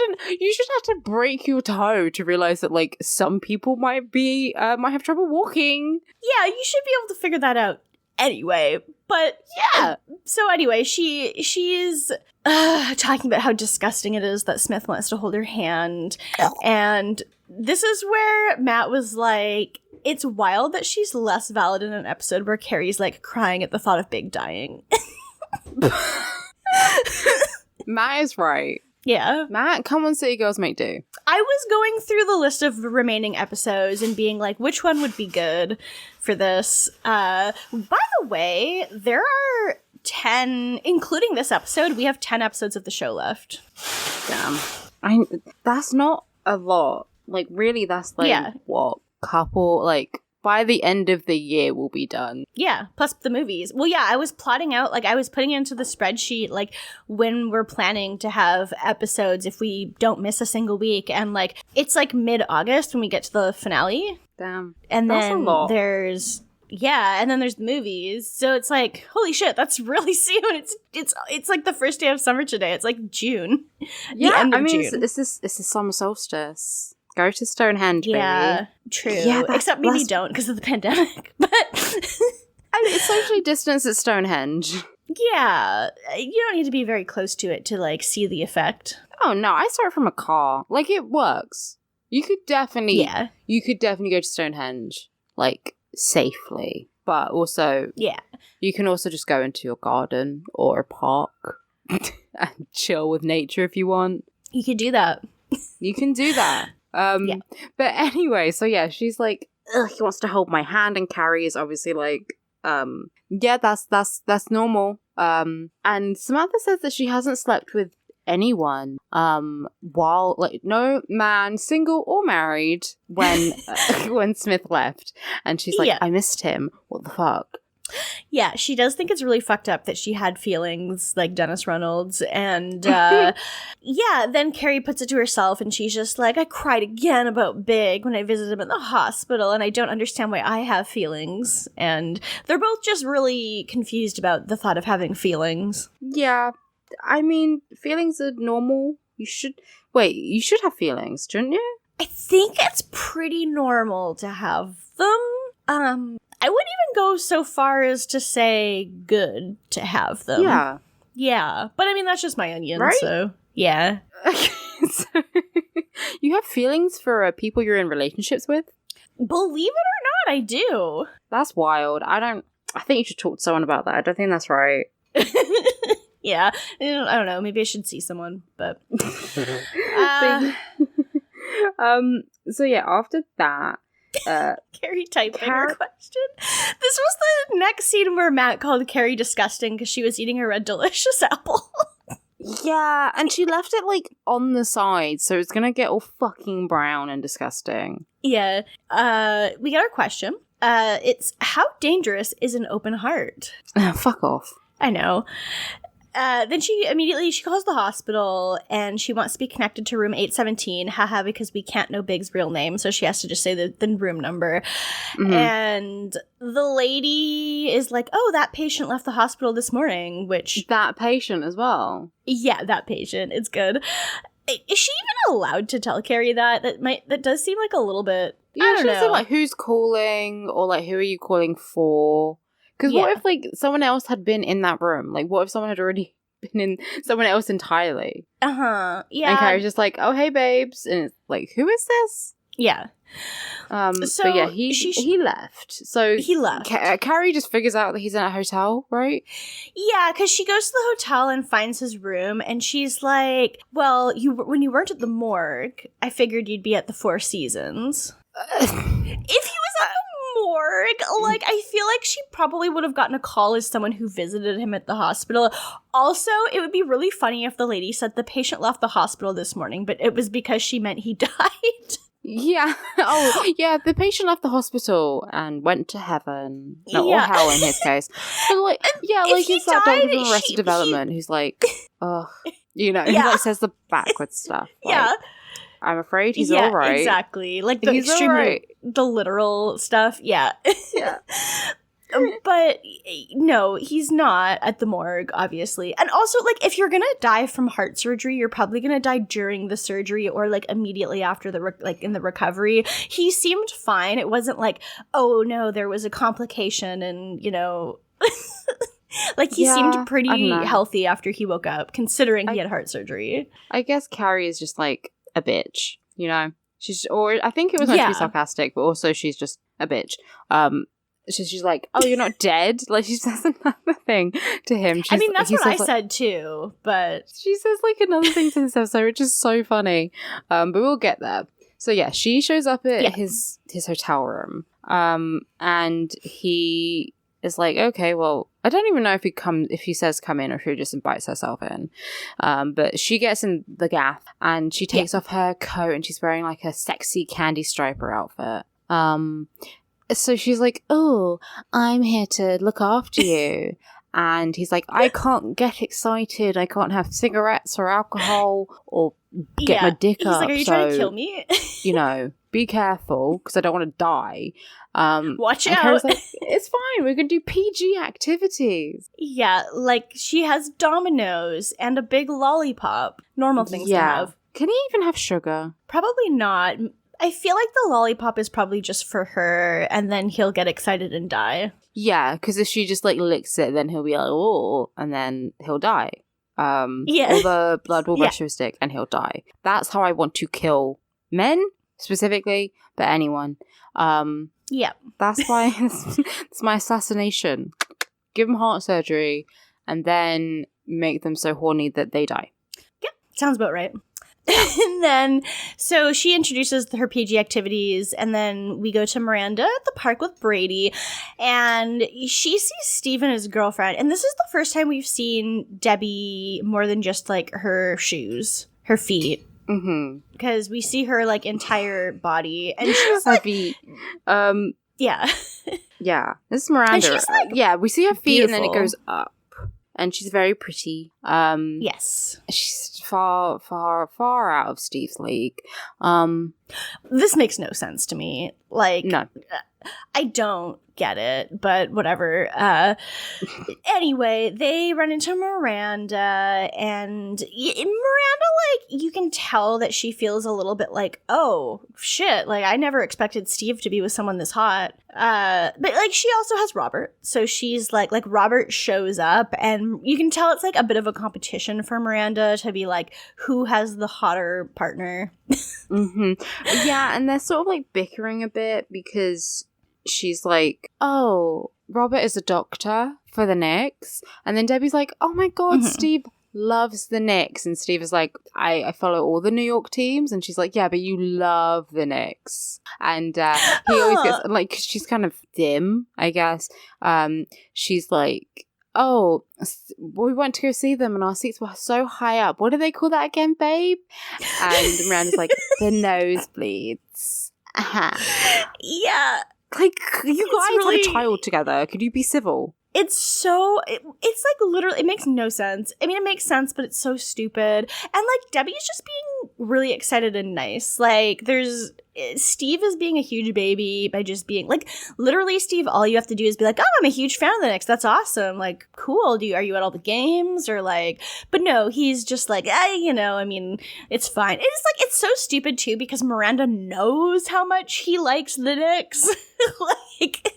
have to break your toe to realize that like some people might have trouble walking. Yeah, you should be able to figure that out anyway. But yeah. So anyway, she's talking about how disgusting it is that Smith wants to hold her hand. And this is where Matt was like, it's wild that she's less valid in an episode where Carrie's like crying at the thought of Big dying. Matt is right. Yeah. Matt, come on, City Girls Make Do. I was going through the list of remaining episodes and being like, which one would be good for this? By the way, there are 10, including this episode, we have 10 episodes of the show left. Damn. That's not a lot. Like, really, that's like, what, couple, like, by the end of the year we'll be done. Yeah, plus the movies. Well, yeah, I was plotting out, like, I was putting it into the spreadsheet, like, when we're planning to have episodes if we don't miss a single week. And, like, it's, like, mid-August when we get to the finale. Damn. And that's then a lot. there's the movies. So it's like, holy shit, that's really soon. It's like the first day of summer today. It's like June. Yeah, the end of I mean, June. it's the summer solstice. Go to Stonehenge, Yeah, baby. true. Yeah, except maybe don't because of the pandemic. But I mean, it's socially distanced at Stonehenge. Yeah, you don't need to be very close to it to like see the effect. Oh no, I saw it from a car. Like, it works. You could definitely go to Stonehenge, like, safely. But also, you can also just go into your garden or a park and chill with nature if you want. You could do that. You can do that. But anyway, so yeah, she's like, ugh, he wants to hold my hand, and Carrie is obviously like, yeah, that's normal. And Samantha says that she hasn't slept with anyone while, like, no man, single or married, when when Smith left. And she's like, I missed him. What the fuck? Yeah, she does think it's really fucked up that she had feelings like Dennis Reynolds. And yeah, then Keri puts it to herself and she's just like, I cried again about Big when I visited him in the hospital and I don't understand why I have feelings. And they're both just really confused about the thought of having feelings. Yeah. I mean, feelings are normal. You should have feelings, shouldn't you? I think it's pretty normal to have them. I wouldn't even go so far as to say good to have them. Yeah. Yeah. But I mean, that's just my onion, right? So yeah. So, you have feelings for people you're in relationships with? Believe it or not, I do. That's wild. I think you should talk to someone about that. I don't think that's right. Yeah. I don't know. Maybe I should see someone, but. So yeah, after that, Keri typing her question. This was the next scene where Matt called Keri disgusting because she was eating her red delicious apple. Yeah, and she left it like on the side, so it's gonna get all fucking brown and disgusting. Yeah. We got our question. It's how dangerous is an open heart? Fuck off. I know. Then she calls the hospital and she wants to be connected to room 817, haha, because we can't know Big's real name, so she has to just say the room number. Mm-hmm. And the lady is like, oh, that patient left the hospital this morning, which... That patient as well? Yeah, that patient. It's good. Is she even allowed to tell Keri that? That does seem like a little bit... Yeah, I don't know. Say, like, who's calling, or, like, who are you calling for? Because what if, like, someone else had been in that room? Like, what if someone had already been in someone else entirely? Uh-huh, yeah. And Keri's just like, oh, hey, babes. And it's like, who is this? Yeah. So, but yeah, he left. So he left. Keri just figures out that he's in a hotel, right? Yeah, because she goes to the hotel and finds his room, and she's like, well, when you weren't at the morgue, I figured you'd be at the Four Seasons. If he was at the morgue, like, I feel like she probably would have gotten a call as someone who visited him at the hospital. Also, it would be really funny if the lady said the patient left the hospital this morning, but it was because she meant he died. Yeah. Oh, yeah, the patient left the hospital and went to heaven. No, yeah. Or hell in his case. But, like, yeah, like, it's that doctor from Arrested Development who's like, ugh, you know, he, like, says the backwards stuff. Like, yeah. I'm afraid he's all right. Exactly. Like, the he's extremely, right. the literal stuff. Yeah. Yeah. But no, he's not at the morgue, obviously. And also, like, if you're gonna die from heart surgery, you're probably gonna die during the surgery or, like, immediately after in the recovery. He seemed fine. It wasn't like, oh no, there was a complication and, you know... Like, he seemed pretty healthy after he woke up, considering he had heart surgery. I guess Keri is just, like, a bitch, you know? I think it was meant to be sarcastic, but also she's just a bitch. She's like, oh, you're not dead? Like, she says another thing to him. I mean, that's what I said too, but... She says, like, another thing to this episode, which is so funny. But we'll get there. So, yeah, she shows up at his hotel room. And he is like, okay, well, I don't even know if he says come in or if he just invites herself in. But she gets in the gaff and she takes off her coat and she's wearing, like, a sexy Candy Striper outfit. So she's like, oh, I'm here to look after you. And he's like, I can't get excited. I can't have cigarettes or alcohol or get my dick up. He's like, are you trying to kill me? You know, be careful because I don't want to die. Watch out. Keri's like, it's fine. We can do PG activities. Yeah, like she has dominoes and a big lollipop. Normal things to have. Can he even have sugar? Probably not. I feel like the lollipop is probably just for her, and then he'll get excited and die. Yeah, because if she just, like, licks it, then he'll be like, oh, and then he'll die. Or the blood will rush to his stick, and he'll die. That's how I want to kill men, specifically, but anyone. That's why it's my assassination. Give them heart surgery, and then make them so horny that they die. Yep, sounds about right. And then, so she introduces her PG activities, and then we go to Miranda at the park with Brady, and she sees Steve and his girlfriend, and this is the first time we've seen Debbie more than just, like, her shoes, her feet. Mm-hmm. Because we see her, like, entire body, and she's like... feet. Yeah. Yeah, this is Miranda. And she's, like, yeah, we see her feet and then it beautiful. goes up. And she's very pretty. Yes. She's far out of Steve's league. This makes no sense to me. Like, No. I don't get it, but whatever. Anyway, they run into Miranda, and Miranda, like, you can tell that she feels a little bit like, oh, shit, like, I never expected Steve to be with someone this hot. But, like, she also has Robert, so she's, like, Robert shows up, and you can tell it's, like, a bit of a competition for Miranda to be, like, who has the hotter partner. Mm-hmm. Yeah, and they're sort of, like, bickering a bit because she's like, oh, Robert is a doctor for the Knicks. And then Debbie's like, oh my God, Steve loves the Knicks. And Steve is like, I follow all the New York teams. And she's like, yeah, but you love the Knicks. And he always gets, like, 'cause she's kind of dim, I guess. She's like, oh, we went to go see them and our seats were so high up. What do they call that again, babe? And Miranda's like, the nosebleeds. Yeah. Like, you guys really have a child together. Could you be civil? It's so, it's like literally, it makes no sense. I mean, it makes sense, but it's so stupid. And like, Debbie's just being really excited and nice. Like, Steve is being a huge baby by just being, like, literally, Steve, all you have to do is be like, oh, I'm a huge fan of the Knicks. That's awesome. Like, cool. Are you at all the games? Or like, but no, he's just like, I mean, it's fine. It's like, it's so stupid too, because Miranda knows how much he likes the Knicks. Like,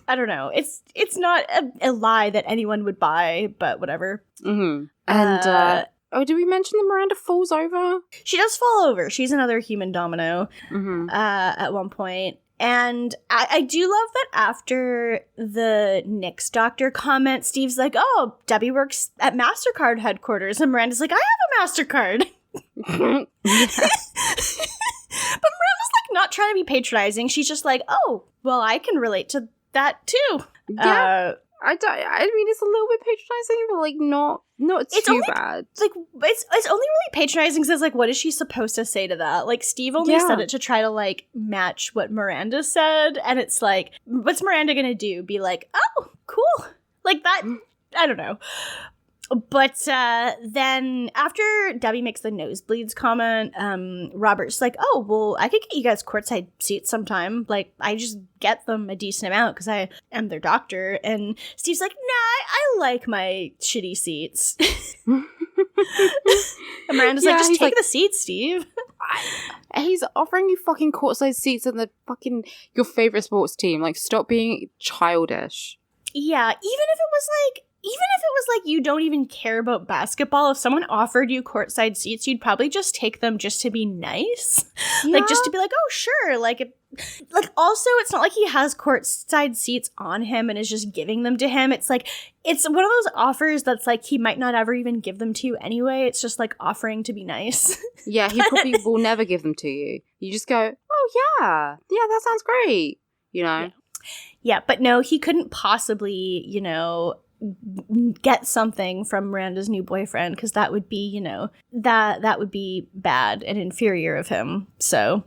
I don't know. It's not a lie that anyone would buy, but whatever. Mm-hmm. And, did we mention that Miranda falls over? She does fall over. She's another human domino Mm-hmm. at one point. And I do love that after the Knicks doctor comment, Steve's like, oh, Debbie works at MasterCard headquarters. And Miranda's like, I have a MasterCard. But Miranda's like not trying to be patronizing. She's just like, oh, well, I can relate to that too. Yeah. I mean, it's a little bit patronizing, but like not too bad. Like, it's only really patronizing because, like, what is she supposed to say to that? Like, Steve only said it to try to, like, match what Miranda said, and it's like, what's Miranda gonna do? Be like, oh, cool. Like, that, I don't know. But then after Debbie makes the nosebleeds comment, Robert's like, oh, well, I could get you guys courtside seats sometime. Like, I just get them a decent amount because I am their doctor. And Steve's like, nah, I like my shitty seats. And Miranda's like, just take the seats, Steve. He's offering you fucking courtside seats in the fucking your favorite sports team. Like, stop being childish. Yeah, even if it was like you don't even care about basketball, if someone offered you courtside seats, you'd probably just take them just to be nice. Yeah. Like, just to be like, oh, sure. Like, also, it's not like he has courtside seats on him and is just giving them to him. It's like, it's one of those offers that's like, he might not ever even give them to you anyway. It's just like offering to be nice. Yeah, he probably will never give them to you. You just go, oh, yeah, that sounds great. You know? Yeah, but no, he couldn't possibly, get something from Miranda's new boyfriend, because that would be, that would be bad and inferior of him. So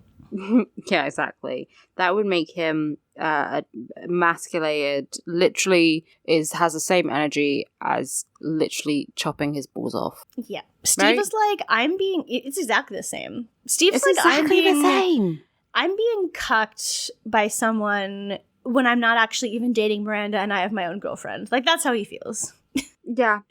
yeah, exactly. That would make him emasculated. Literally has the same energy as literally chopping his balls off. Yeah, Steve is like, it's exactly the same. Steve's It's like, exactly the same. I'm being cucked by someone when I'm not actually even dating Miranda and I have my own girlfriend. Like, that's how he feels. Yeah.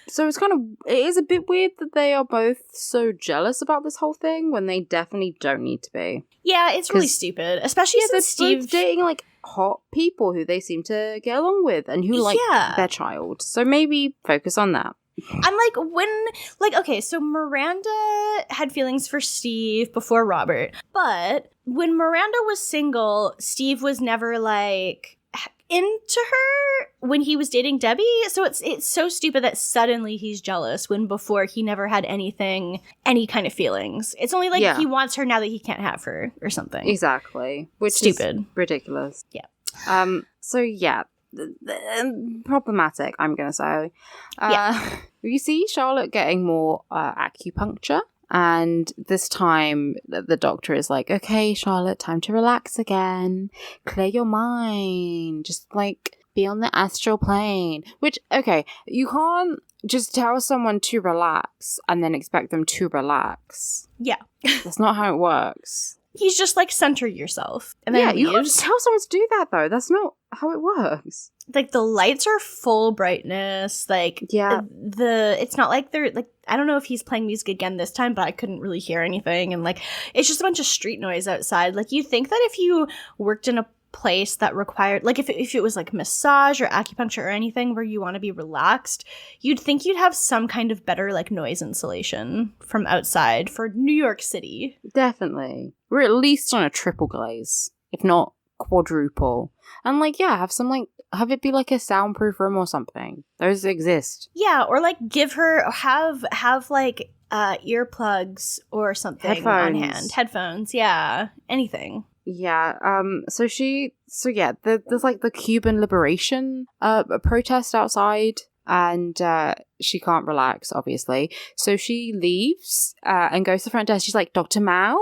So it is a bit weird that they are both so jealous about this whole thing when they definitely don't need to be. Yeah, it's really stupid. Especially since Steve's dating like hot people who they seem to get along with and who like their child. So maybe focus on that. I'm like, okay, so Miranda had feelings for Steve before Robert, but when Miranda was single, Steve was never like into her when he was dating Debbie. So it's so stupid that suddenly he's jealous when before he never had any kind of feelings. It's only like he wants her now that he can't have her or something. Exactly. Which stupid. Is ridiculous. Yeah. So yeah. Problematic, I'm gonna say. You see Charlotte getting more acupuncture And this time, the doctor is like, okay, Charlotte, time to relax again. Clear your mind. Just, like, be on the astral plane. Which, okay, you can't just tell someone to relax and then expect them to relax. Yeah. That's not how it works. He's just like, center yourself. And then you can't leaves. just tell someone to do that, though. That's not how it works. Like, the lights are full brightness. Like, Yeah. it's not like they're, like, I don't know if he's playing music again this time, but I couldn't really hear anything. And, like, it's just a bunch of street noise outside. Like, you'd think that if you worked in a place that required, like, if it was like massage or acupuncture or anything where you want to be relaxed, you'd think you'd have some kind of better, like, noise insulation from outside for New York City. Definitely. We're at least on a triple glaze, if not quadruple. And, like, yeah, have it be like a soundproof room or something. Those exist. Yeah, or like have like earplugs or something on hand. Headphones, yeah. Anything. Yeah, there's like the Cuban liberation protest outside, and she can't relax, obviously. So she leaves and goes to the front desk. She's like, Dr. Mao?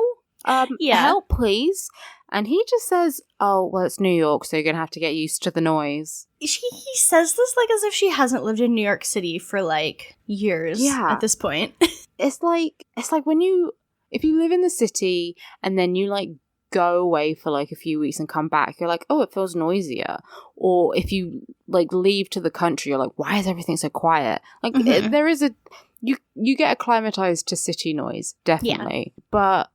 Help, please. And he just says, oh, well, it's New York, so you're going to have to get used to the noise. He says this like as if she hasn't lived in New York City for like years at this point. It's like if you live in the city and then you like go away for like a few weeks and come back, you're like, oh, it feels noisier. Or if you like leave to the country, you're like, why is everything so quiet? Like there is you get acclimatized to city noise, definitely. Yeah. But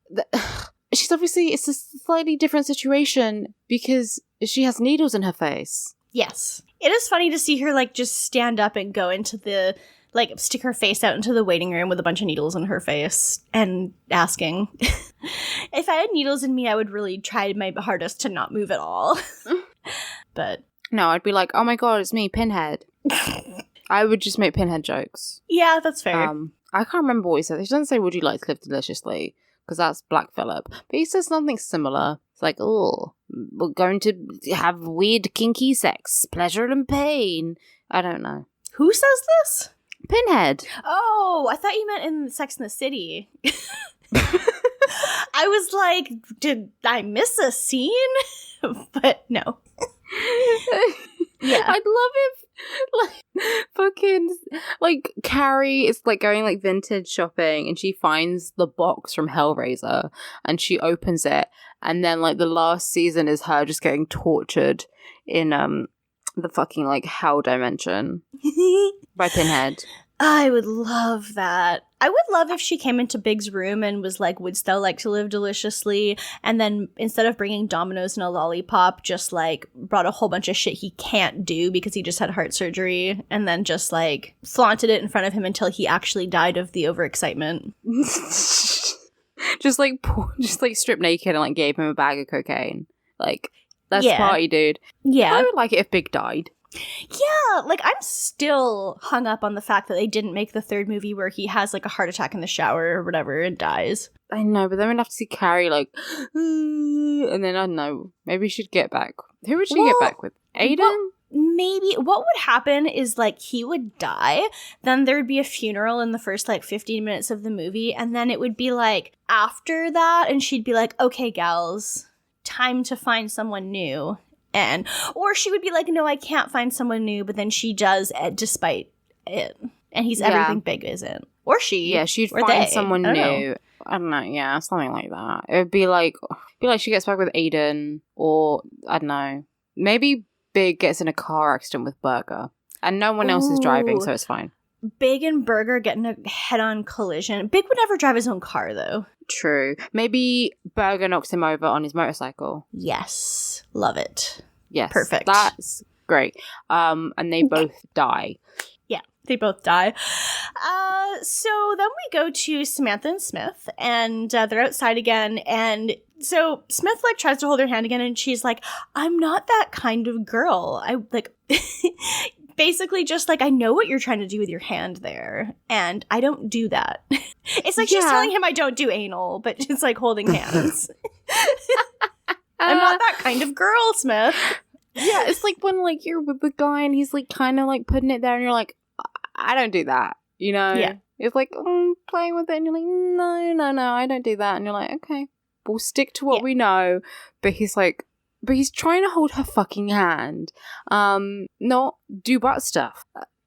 she's obviously, it's a slightly different situation because she has needles in her face. Yes. It is funny to see her like just stand up and go into the, like, stick her face out into the waiting room with a bunch of needles in her face and asking. If I had needles in me, I would really try my hardest to not move at all. But no, I'd be like, oh my god, it's me, Pinhead. I would just make Pinhead jokes. Yeah, that's fair. I can't remember what he said. He doesn't say, would you like to live deliciously? Because that's Black Phillip. But he says something similar. It's like, oh, we're going to have weird kinky sex, pleasure and pain. I don't know. Who says this? Pinhead. Oh, I thought you meant in Sex and the City. I was like, did I miss a scene? But no. Yeah. I'd love if, like, fucking, like, Carrie is, like, going, like, vintage shopping, and she finds the box from Hellraiser, and she opens it, and then, like, the last season is her just getting tortured in, the fucking, like, hell dimension by Pinhead. I would love that. I would love if she came into Big's room and was like, would Stella like to live deliciously? And then instead of bringing Dominoes and a lollipop, just like brought a whole bunch of shit he can't do because he just had heart surgery, and then just like flaunted it in front of him until he actually died of the overexcitement. just like stripped naked and like gave him a bag of cocaine. Like, that's party, dude. Yeah. I would like it if Big died. Yeah, like, I'm still hung up on the fact that they didn't make the third movie where he has, like, a heart attack in the shower or whatever and dies. I know, but then we'd have to see Carrie, like, and then, I don't know, maybe she'd get back. Who would she get back with? Aiden? Maybe. What would happen is, like, he would die, then there would be a funeral in the first, like, 15 minutes of the movie, and then it would be, like, after that, and she'd be like, okay, gals, time to find someone new. Or she would be like, no, I can't find someone new, but then she does despite it. And he's everything Big isn't. Or she. Yeah, she'd find someone new. I don't know, yeah, something like that. It would be like she gets back with Aiden, or, I don't know, maybe Big gets in a car accident with Burger. And no one else is driving, so it's fine. Big and Burger get in a head-on collision. Big would never drive his own car, though. True. Maybe Burger knocks him over on his motorcycle. Yes. Love it. Yes. Perfect. That's great. And they both die. Yeah, they both die. So then we go to Samantha and Smith, and they're outside again, and so Smith, like, tries to hold her hand again, and she's like, I'm not that kind of girl. I, like... Basically just like, I know what you're trying to do with your hand there, and I don't do that. It's like she's telling him I don't do anal, but it's like holding hands. I'm not that kind of girl, Smith. Yeah, it's like when like you're with the guy and he's like kind of like putting it there and you're like, I don't do that, you know? Yeah. is like playing with it, and you're like, no, I don't do that. And you're like, okay, we'll stick to what we know. But he's trying to hold her fucking hand, not do butt stuff.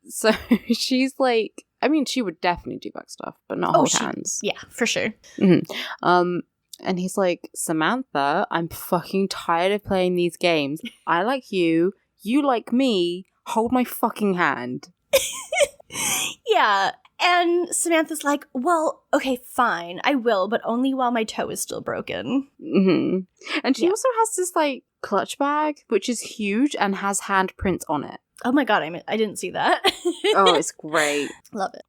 So she's like, I mean, she would definitely do butt stuff, but not hold hands. Yeah, for sure. Mm-hmm. And he's like, Samantha, I'm fucking tired of playing these games. I like you. You like me. Hold my fucking hand. Yeah. And Samantha's like, well, okay, fine. I will, but only while my toe is still broken. Mm-hmm. And she also has this, like, clutch bag, which is huge and has handprints on it. Oh my god, I didn't see that. Oh, it's great. Love it.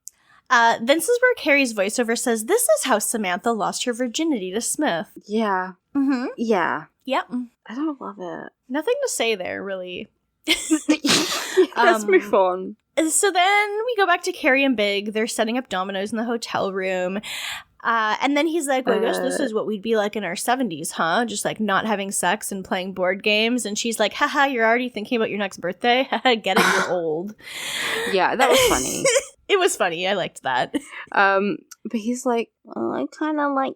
This is where Carrie's voiceover says, this is how Samantha lost her virginity to Smith. Yeah. Mm-hmm. Yeah. Yep. I don't love it. Nothing to say there, really. Let's move on. So then we go back to Carrie and Big. They're setting up dominoes in the hotel room. And then he's like, well, I guess this is what we'd be like in our 70s, huh? Just like not having sex and playing board games. And she's like, haha, you're already thinking about your next birthday? Get it, you're old. Yeah, that was funny. It was funny. I liked that. But he's like, oh, I kind of like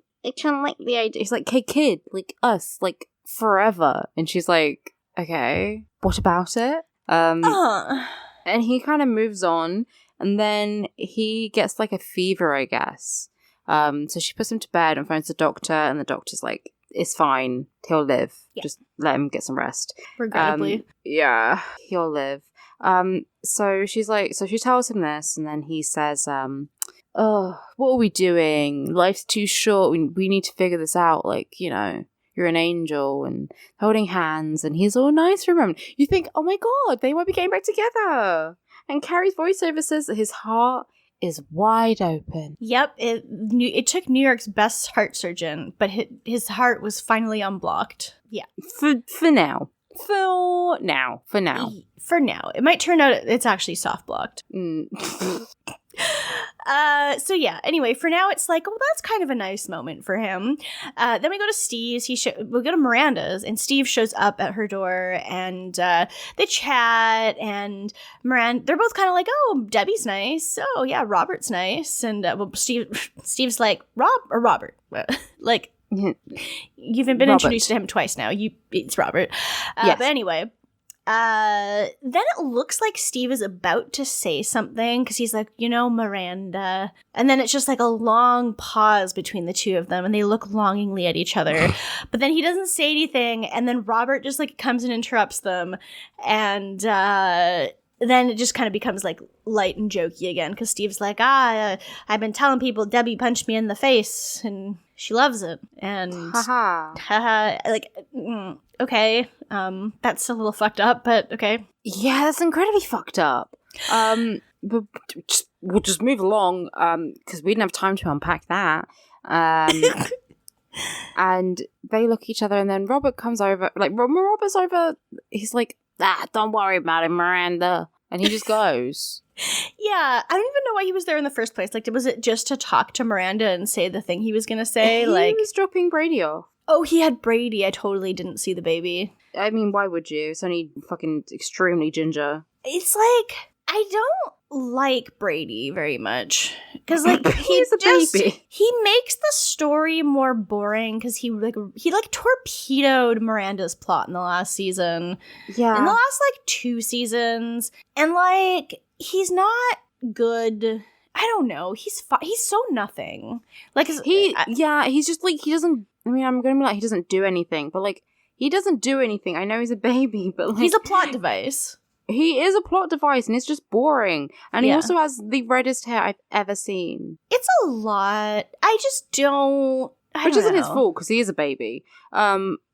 the idea. He's like, hey, kid, like us, like forever. And she's like, okay, what about it? And he kind of moves on, and then he gets like a fever, I guess. So she puts him to bed and phones the doctor, and the doctor's like, it's fine, he'll live. Yeah. Just let him get some rest. Regrettably. Yeah, he'll live. So she's like, so she tells him this, and then he says, oh, what are we doing? Life's too short. We need to figure this out. Like, you know, you're an angel, and holding hands, and he's all nice for a moment. You think, oh my god, they might be getting back together. And Carrie's voiceover says that his heart is wide open. Yep, it took New York's best heart surgeon, but his heart was finally unblocked. Yeah. For now. For now. For now. It might turn out it's actually soft blocked. So yeah, anyway, for now it's like, well, that's kind of a nice moment for him. Then we go to Steve's. We'll go to Miranda's, and Steve shows up at her door, and they chat, and they're both kind of like, oh, Debbie's nice. Oh yeah, Robert's nice. And well, Steve's like, Rob or Robert? Like, you've been Robert. introduced to him twice now. It's Robert. Yes. But anyway. Then it looks like Steve is about to say something, because he's like, you know, Miranda. And then it's just like a long pause between the two of them, and they look longingly at each other. But then he doesn't say anything, and then Robert just like comes and interrupts them. And then it just kind of becomes like light and jokey again, because Steve's like, I've been telling people Debbie punched me in the face, and she loves it. And haha, like, okay, that's a little fucked up, but okay. Yeah, that's incredibly fucked up. But we'll just move along, because we didn't have time to unpack that. And they look at each other, and then Robert comes over, like, Robert's over, he's like, don't worry about it, Miranda. And he just goes. Yeah, I don't even know why he was there in the first place. Like, was it just to talk to Miranda and say the thing he was going to say? He was dropping Brady off. Oh, he had Brady. I totally didn't see the baby. I mean, why would you? It's only fucking extremely ginger. It's like, I don't like Brady very much. Because, like, he's a baby. He makes the story more boring, because he torpedoed Miranda's plot in the last season. Yeah. In the last, like, 2 seasons. And, like, he's not good. I don't know. He's so nothing. Like, he's just, like, he doesn't, I mean, I'm going to be like, he doesn't do anything, but, like, he doesn't do anything. I know he's a baby, but, like, he's a plot device. He is a plot device, and it's just boring. And he also has the reddest hair I've ever seen. It's a lot. I just don't. Which isn't his fault, because he is a baby.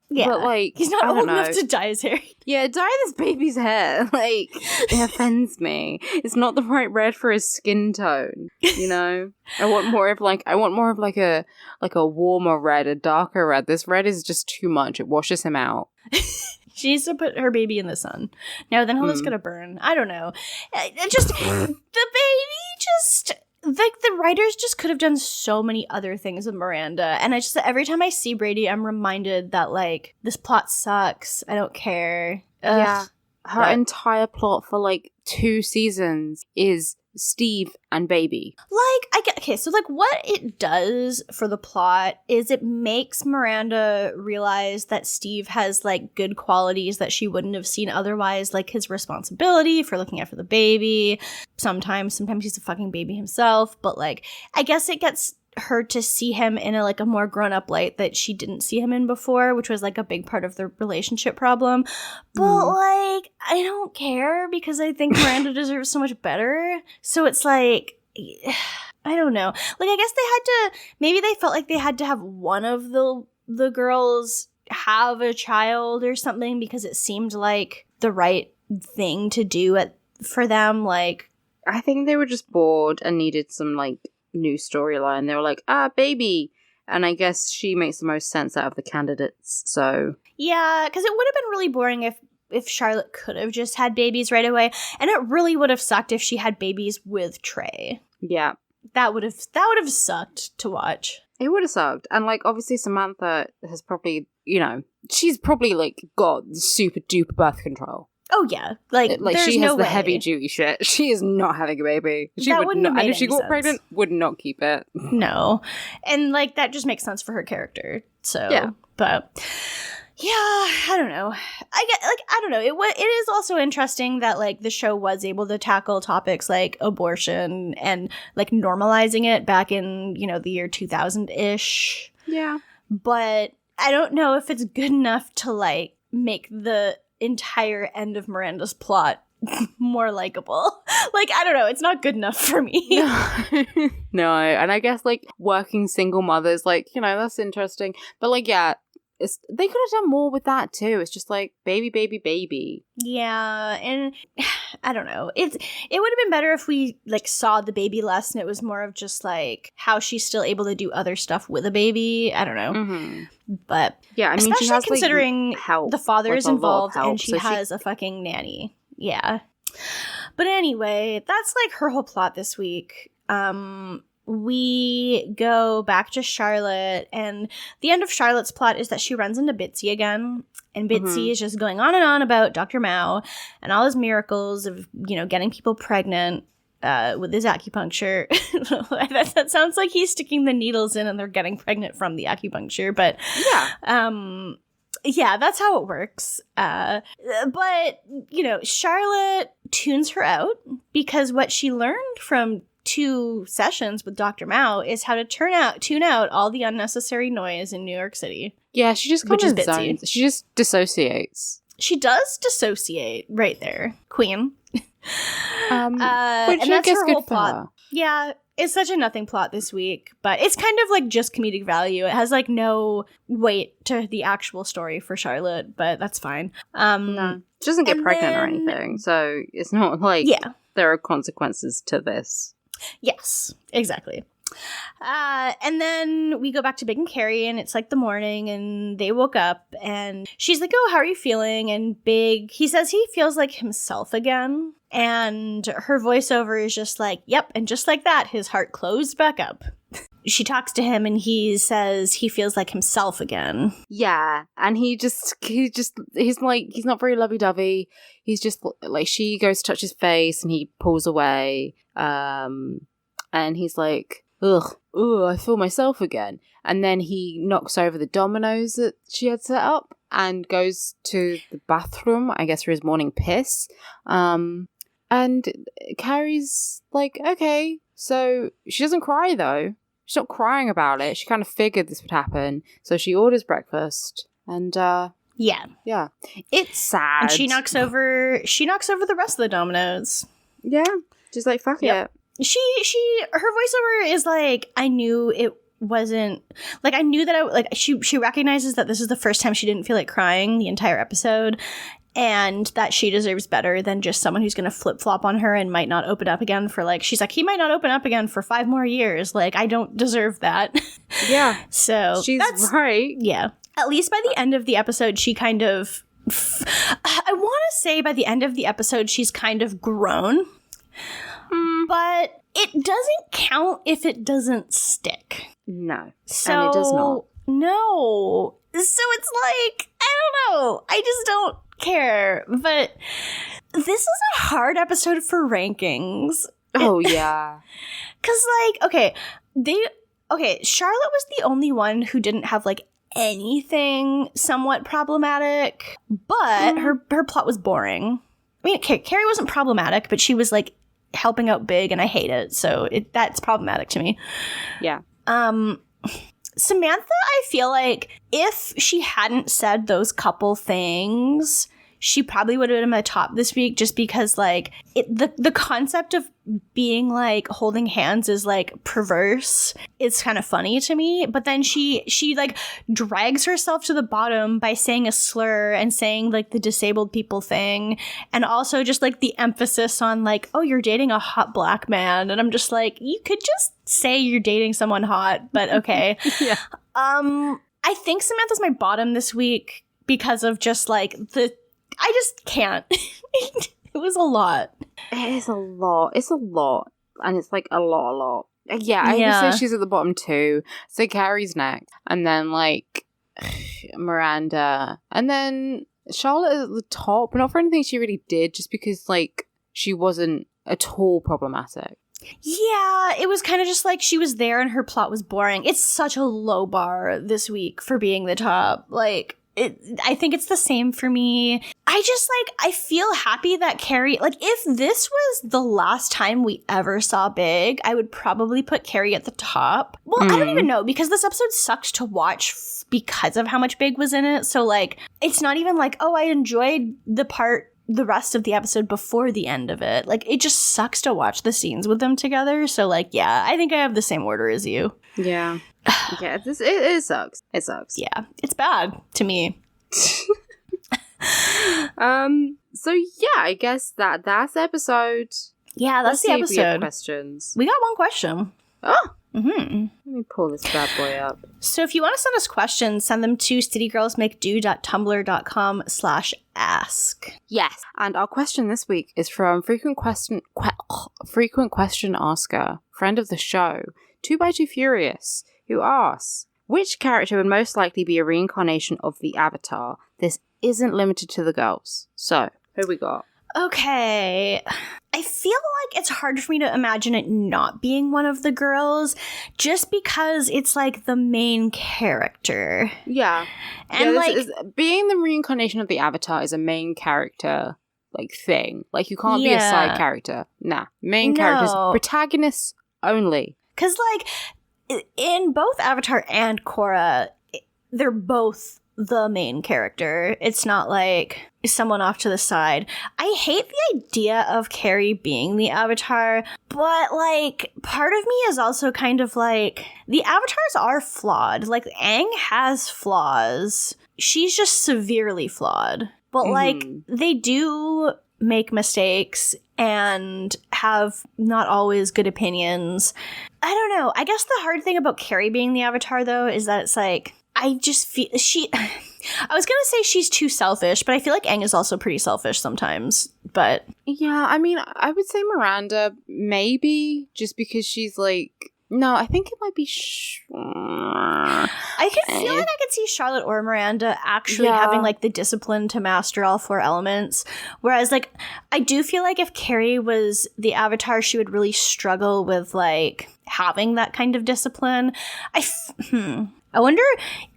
Yeah, but, like, he's not old enough to dye his hair. Yeah, dye this baby's hair. Like, it offends me. It's not the right red for his skin tone. You know, I want more of like a warmer red, a darker red. This red is just too much. It washes him out. She needs to put her baby in the sun. No, then he'll just gonna burn. I don't know. The baby just. Like, the writers just could have done so many other things with Miranda. And every time I see Brady, I'm reminded that, like, this plot sucks. I don't care. Yeah. Her entire plot for, like, 2 seasons is Steve and baby. So what it does for the plot is it makes Miranda realize that Steve has, like, good qualities that she wouldn't have seen otherwise, like his responsibility for looking after the baby. Sometimes he's a fucking baby himself, but, like, I guess it gets her to see him in a more grown-up light that she didn't see him in before, which was, like, a big part of the relationship problem. But, like, I don't care because I think Miranda deserves so much better. So it's like, I don't know. Like, I guess maybe they felt like they had to have one of the girls have a child or something because it seemed like the right thing to do for them. Like, I think they were just bored and needed some, like, new storyline. They were like, baby, and I guess she makes the most sense out of the candidates. So yeah, because it would have been really boring if Charlotte could have just had babies right away, and it really would have sucked if she had babies with Trey. Yeah, that would have sucked to watch. It would have sucked. And, like, obviously Samantha has probably, she's probably, like, got super duper birth control. Oh, yeah. Like she has no the way. heavy duty shit. She is not having a baby. She that would wouldn't not, have made and if she any got sense. pregnant, would not keep it. No. And, like, that just makes sense for her character. So, yeah. But, yeah, I don't know. I don't know. It is also interesting that, like, the show was able to tackle topics like abortion and, like, normalizing it back in, the year 2000-ish. Yeah. But I don't know if it's good enough to, like, make the entire end of Miranda's plot more likable. Like, I don't know, it's not good enough for me. No, and I guess, like, working single mothers, like, that's interesting. But, like, yeah, they could have done more with that too. It's just like baby, baby, baby. Yeah, and I don't know. It would have been better if we, like, saw the baby less and it was more of just, like, how she's still able to do other stuff with a baby. I don't know. Mm-hmm. But yeah, I mean, especially she has, considering like, help, the father like, is involved help, and she so has a fucking nanny. Yeah. But anyway, that's, like, her whole plot this week. We go back to Charlotte, and the end of Charlotte's plot is that she runs into Bitsy again, and Bitsy is just going on and on about Dr. Mao and all his miracles of, getting people pregnant with his acupuncture. that sounds like he's sticking the needles in and they're getting pregnant from the acupuncture, but yeah, that's how it works. But, Charlotte tunes her out because what she learned from 2 sessions with Dr. Mao is how to tune out all the unnecessary noise in New York City. Yeah, she just which is kind of Bitsy. She just dissociates. She does dissociate right there, Queen. Which and I that's guess her good whole for plot. her. Yeah, it's such a nothing plot this week, but it's kind of like just comedic value. It has, like, no weight to the actual story for Charlotte, but that's fine. No, she doesn't get pregnant or anything, so it's not like there are consequences to this. Yes, exactly. And then we go back to Big and Carrie, and it's, like, the morning, and they woke up, and she's like, "Oh, how are you feeling?" And Big, he says he feels like himself again, and her voiceover is just like, "Yep," and just like that, his heart closed back up. She talks to him, and he says he feels like himself again. Yeah, and he's like, he's not very lovey-dovey. He's just, like, she goes to touch his face, and he pulls away, and he's like, ugh, I feel myself again. And then he knocks over the dominoes that she had set up and goes to the bathroom, I guess, for his morning piss. And Carrie's like, okay. So she doesn't cry, though. She's not crying about it. She kind of figured this would happen. So she orders breakfast. And, yeah. It's sad. And she knocks over the rest of the dominoes. Yeah. She's like, fuck it. Her voiceover is like, I knew it wasn't, like, I knew that she recognizes that this is the first time she didn't feel like crying the entire episode, and that she deserves better than just someone who's going to flip-flop on her and might not open up again for, like, she's like, he might not open up again for 5 more years. Like, I don't deserve that. Yeah. So she's right. Yeah. At least by the end of the episode, she kind of, I want to say by the end of the episode, she's kind of grown. But it doesn't count if it doesn't stick. No. So, and it does not. No. So it's like, I don't know. I just don't care. But this is a hard episode for rankings. Oh, yeah. Because, like, Charlotte was the only one who didn't have, like, anything somewhat problematic, but her plot was boring. I mean, Keri wasn't problematic, but she was, like, helping out big, and I hate it, so that's problematic to me. Yeah. Samantha, I feel like if she hadn't said those couple things, she probably would have been in my top this week, just because, like, the concept of being, like, holding hands is, like, perverse. It's kind of funny to me. But then she like, drags herself to the bottom by saying a slur and saying, like, the disabled people thing. And also just, like, the emphasis on, like, oh, you're dating a hot black man. And I'm just like, you could just say you're dating someone hot, but okay. Yeah. I think Samantha's my bottom this week because of just, like, I just can't. It was a lot. It is a lot. It's a lot. And it's like a lot. Yeah, I would say she's at the bottom too. So Carrie's next. And then, like, Miranda. And then Charlotte is at the top. Not for anything she really did, just because, like, she wasn't at all problematic. Yeah, it was kind of just like she was there and her plot was boring. It's such a low bar this week for being the top. Like, I think it's the same for me. I feel happy that Keri, like, if this was the last time we ever saw Big, I would probably put Keri at the top. Well, I don't even know, because this episode sucked to watch because of how much Big was in it. So, like, it's not even like, oh, I enjoyed the rest of the episode before the end of it. Like, it just sucks to watch the scenes with them together. So, like, yeah, I think I have the same order as you. Yeah. Yeah, it sucks. It sucks. Yeah, it's bad to me. So yeah, I guess that's the episode. Yeah, that's the episode. We have questions. We got one question. Oh. Mm-hmm. Let me pull this bad boy up. So if you want to send us questions, send them to citygirlsmakedo.tumblr.com/ask. Yes. And our question this week is from frequent question asker, friend of the show, 2x2 Furious, who asks, which character would most likely be a reincarnation of the Avatar? This isn't limited to the girls. So, who we got? Okay. I feel like it's hard for me to imagine it not being one of the girls, just because it's, like, the main character. Yeah. And, being the reincarnation of the Avatar is a main character, like, thing. Like, you can't be a side character. Nah. Main characters, protagonists only. Because, like, in both Avatar and Korra, they're both the main character. It's not like someone off to the side. I hate the idea of Keri being the Avatar, but, like, part of me is also kind of like, the Avatars are flawed. Like, Aang has flaws. She's just severely flawed. But, like, they do make mistakes and have not always good opinions. I don't know. I guess the hard thing about Keri being the Avatar, though, is that it's like, I just feel I was gonna say she's too selfish, but I feel like Aang is also pretty selfish sometimes. But yeah, I mean, I would say Miranda, maybe, just because she's like, no, I think it might be. I could feel like I could see Charlotte or Miranda actually having, like, the discipline to master all four elements. Whereas, like, I do feel like if Keri was the Avatar, she would really struggle with, like, having that kind of discipline. I wonder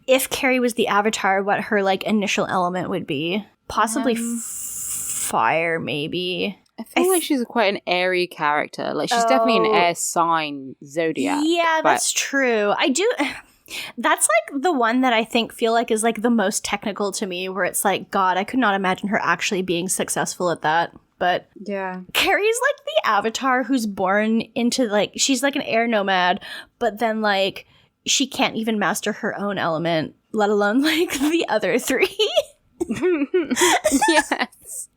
if Keri was the Avatar, what her, like, initial element would be. Possibly fire, maybe. I feel like she's quite an airy character. Like, she's definitely an air sign zodiac. Yeah, that's true. I do. That's, like, the one that I feel like is, like, the most technical to me, where it's like, God, I could not imagine her actually being successful at that. But yeah, Keri's, like, the Avatar who's born into, like, she's, like, an air nomad, but then, like, she can't even master her own element, let alone, like, the other three. Yes.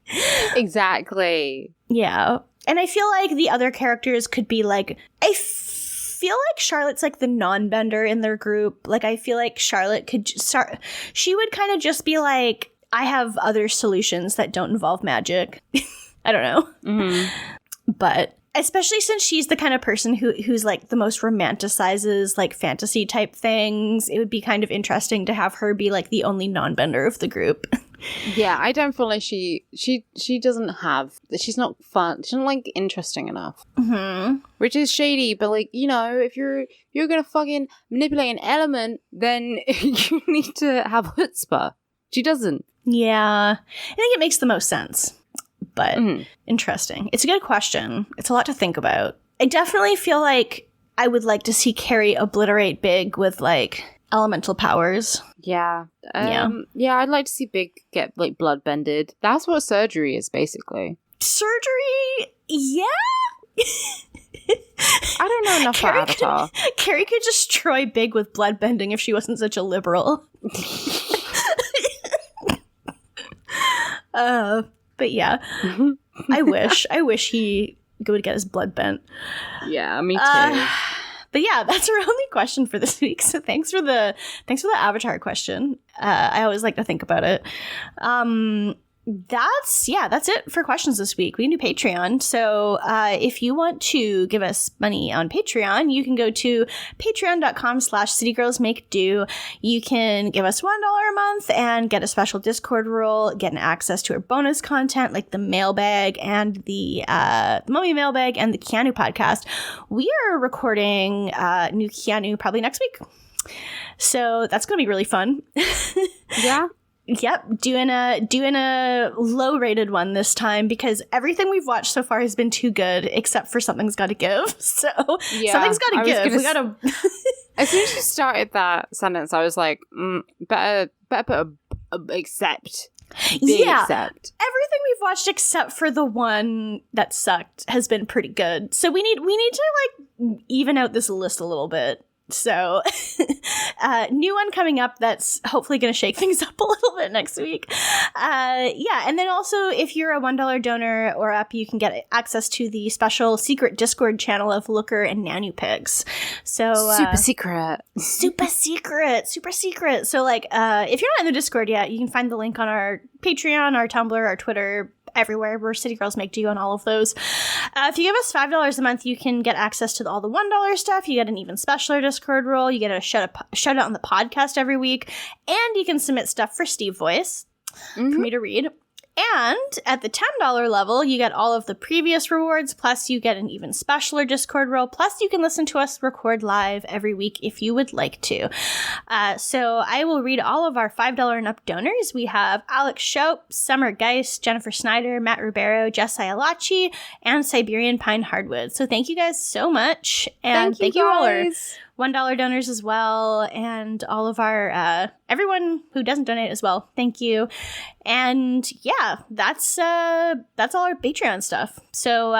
Exactly. Yeah. And I feel like the other characters could be, like, I feel like Charlotte's, like, the non-bender in their group. Like, I feel like Charlotte could start, she would kind of just be like, I have other solutions that don't involve magic. I don't know. But especially since she's the kind of person who's, like, the most romanticizes, like, fantasy type things, it would be kind of interesting to have her be, like, the only non-bender of the group. Yeah, I don't feel like she doesn't have, she's not fun, she's not like interesting enough. Mm-hmm. Which is shady, but like, you know, if you're gonna fucking manipulate an element, then you need to have chutzpah. She doesn't. Yeah, I think it makes the most sense, but interesting. It's a good question. It's a lot to think about. I definitely feel like I would like to see Keri obliterate Big with like elemental powers. Yeah. Yeah, I'd like to see Big get like blood bended. That's what surgery is, basically. Surgery? Yeah. I don't know enough about Avatar. Keri could destroy Big with blood bending if she wasn't such a liberal. But yeah, I wish he would get his blood bent. Yeah, me too. But yeah, that's our only question for this week. So thanks for the Avatar question. I always like to think about it. That's it for questions this week. We can do Patreon. So if you want to give us money on Patreon, you can go to patreon.com/citygirlsmakedo. You can give us $1 a month and get a special Discord role, get an access to our bonus content like the mailbag and the Mummy mailbag and the Keanu podcast. We are recording new Keanu probably next week. So that's going to be really fun. Yeah. Yep, doing a low-rated one this time because everything we've watched so far has been too good, except for Something's Gotta Give. So Something's Gotta Give. We gotta. As soon as you started that sentence, I was like, better put a except. Except. Everything we've watched except for the one that sucked has been pretty good. So we need to like even out this list a little bit. So, new one coming up that's hopefully going to shake things up a little bit next week. Yeah, and then also if you're a $1 donor or up, you can get access to the special secret Discord channel of Looker and Nanu Pigs. So super secret. So like, if you're not in the Discord yet, you can find the link on our Patreon, our Tumblr, our Twitter, everywhere. We're City Girls Make Do on all of those. If you give us $5 a month, you can get access to all the $1 stuff. You get an even specialer Discord role. You get a shout out on the podcast every week. And you can submit stuff for Steve Voice for me to read. And at the $10 level, you get all of the previous rewards, plus you get an even specialer Discord role, plus you can listen to us record live every week if you would like to. So I will read all of our $5 and up donors. We have Alex Shope, Summer Geist, Jennifer Snyder, Matt Ribeiro, Jess Ayalachi, and Siberian Pine Hardwood. So thank you guys so much. And thank you all our $1 donors as well, and all of our everyone who doesn't donate as well. Thank you. And yeah, that's all our Patreon stuff. So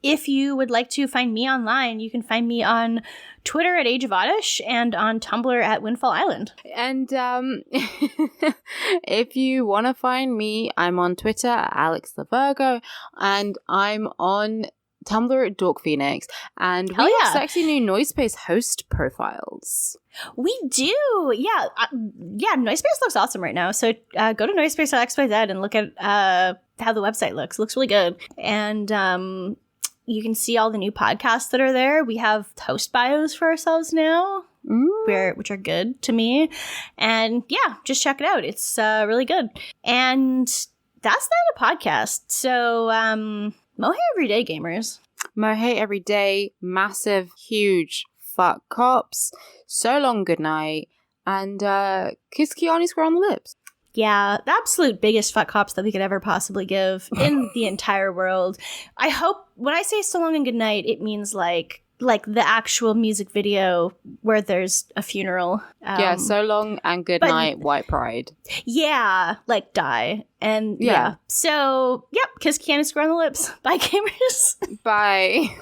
if you would like to find me online, you can find me on Twitter at Age of Oddish and on Tumblr at Windfall Island. And if you want to find me, I'm on Twitter at Alex the Virgo, and I'm on Tumblr at Dork Phoenix, and we have sexy new Noisepace host profiles. We do, yeah. Noisepace looks awesome right now. So go to noisepace.xyz and look at how the website looks. It looks really good, and you can see all the new podcasts that are there. We have host bios for ourselves now, which are good to me. And yeah, just check it out. It's really good. And that's not a podcast. So Mohe Everyday Gamers. Mohe Everyday, massive, huge, fuck cops, so long good night, and kiss Keanu square on the lips. Yeah, the absolute biggest fuck cops that we could ever possibly give in the entire world. I hope when I say so long and good night, it means like the actual music video where there's a funeral. Yeah, so long and good night, white pride. Yeah, like die. And yeah. So, yep, kiss Keanu square on the lips. Bye, gamers. Bye.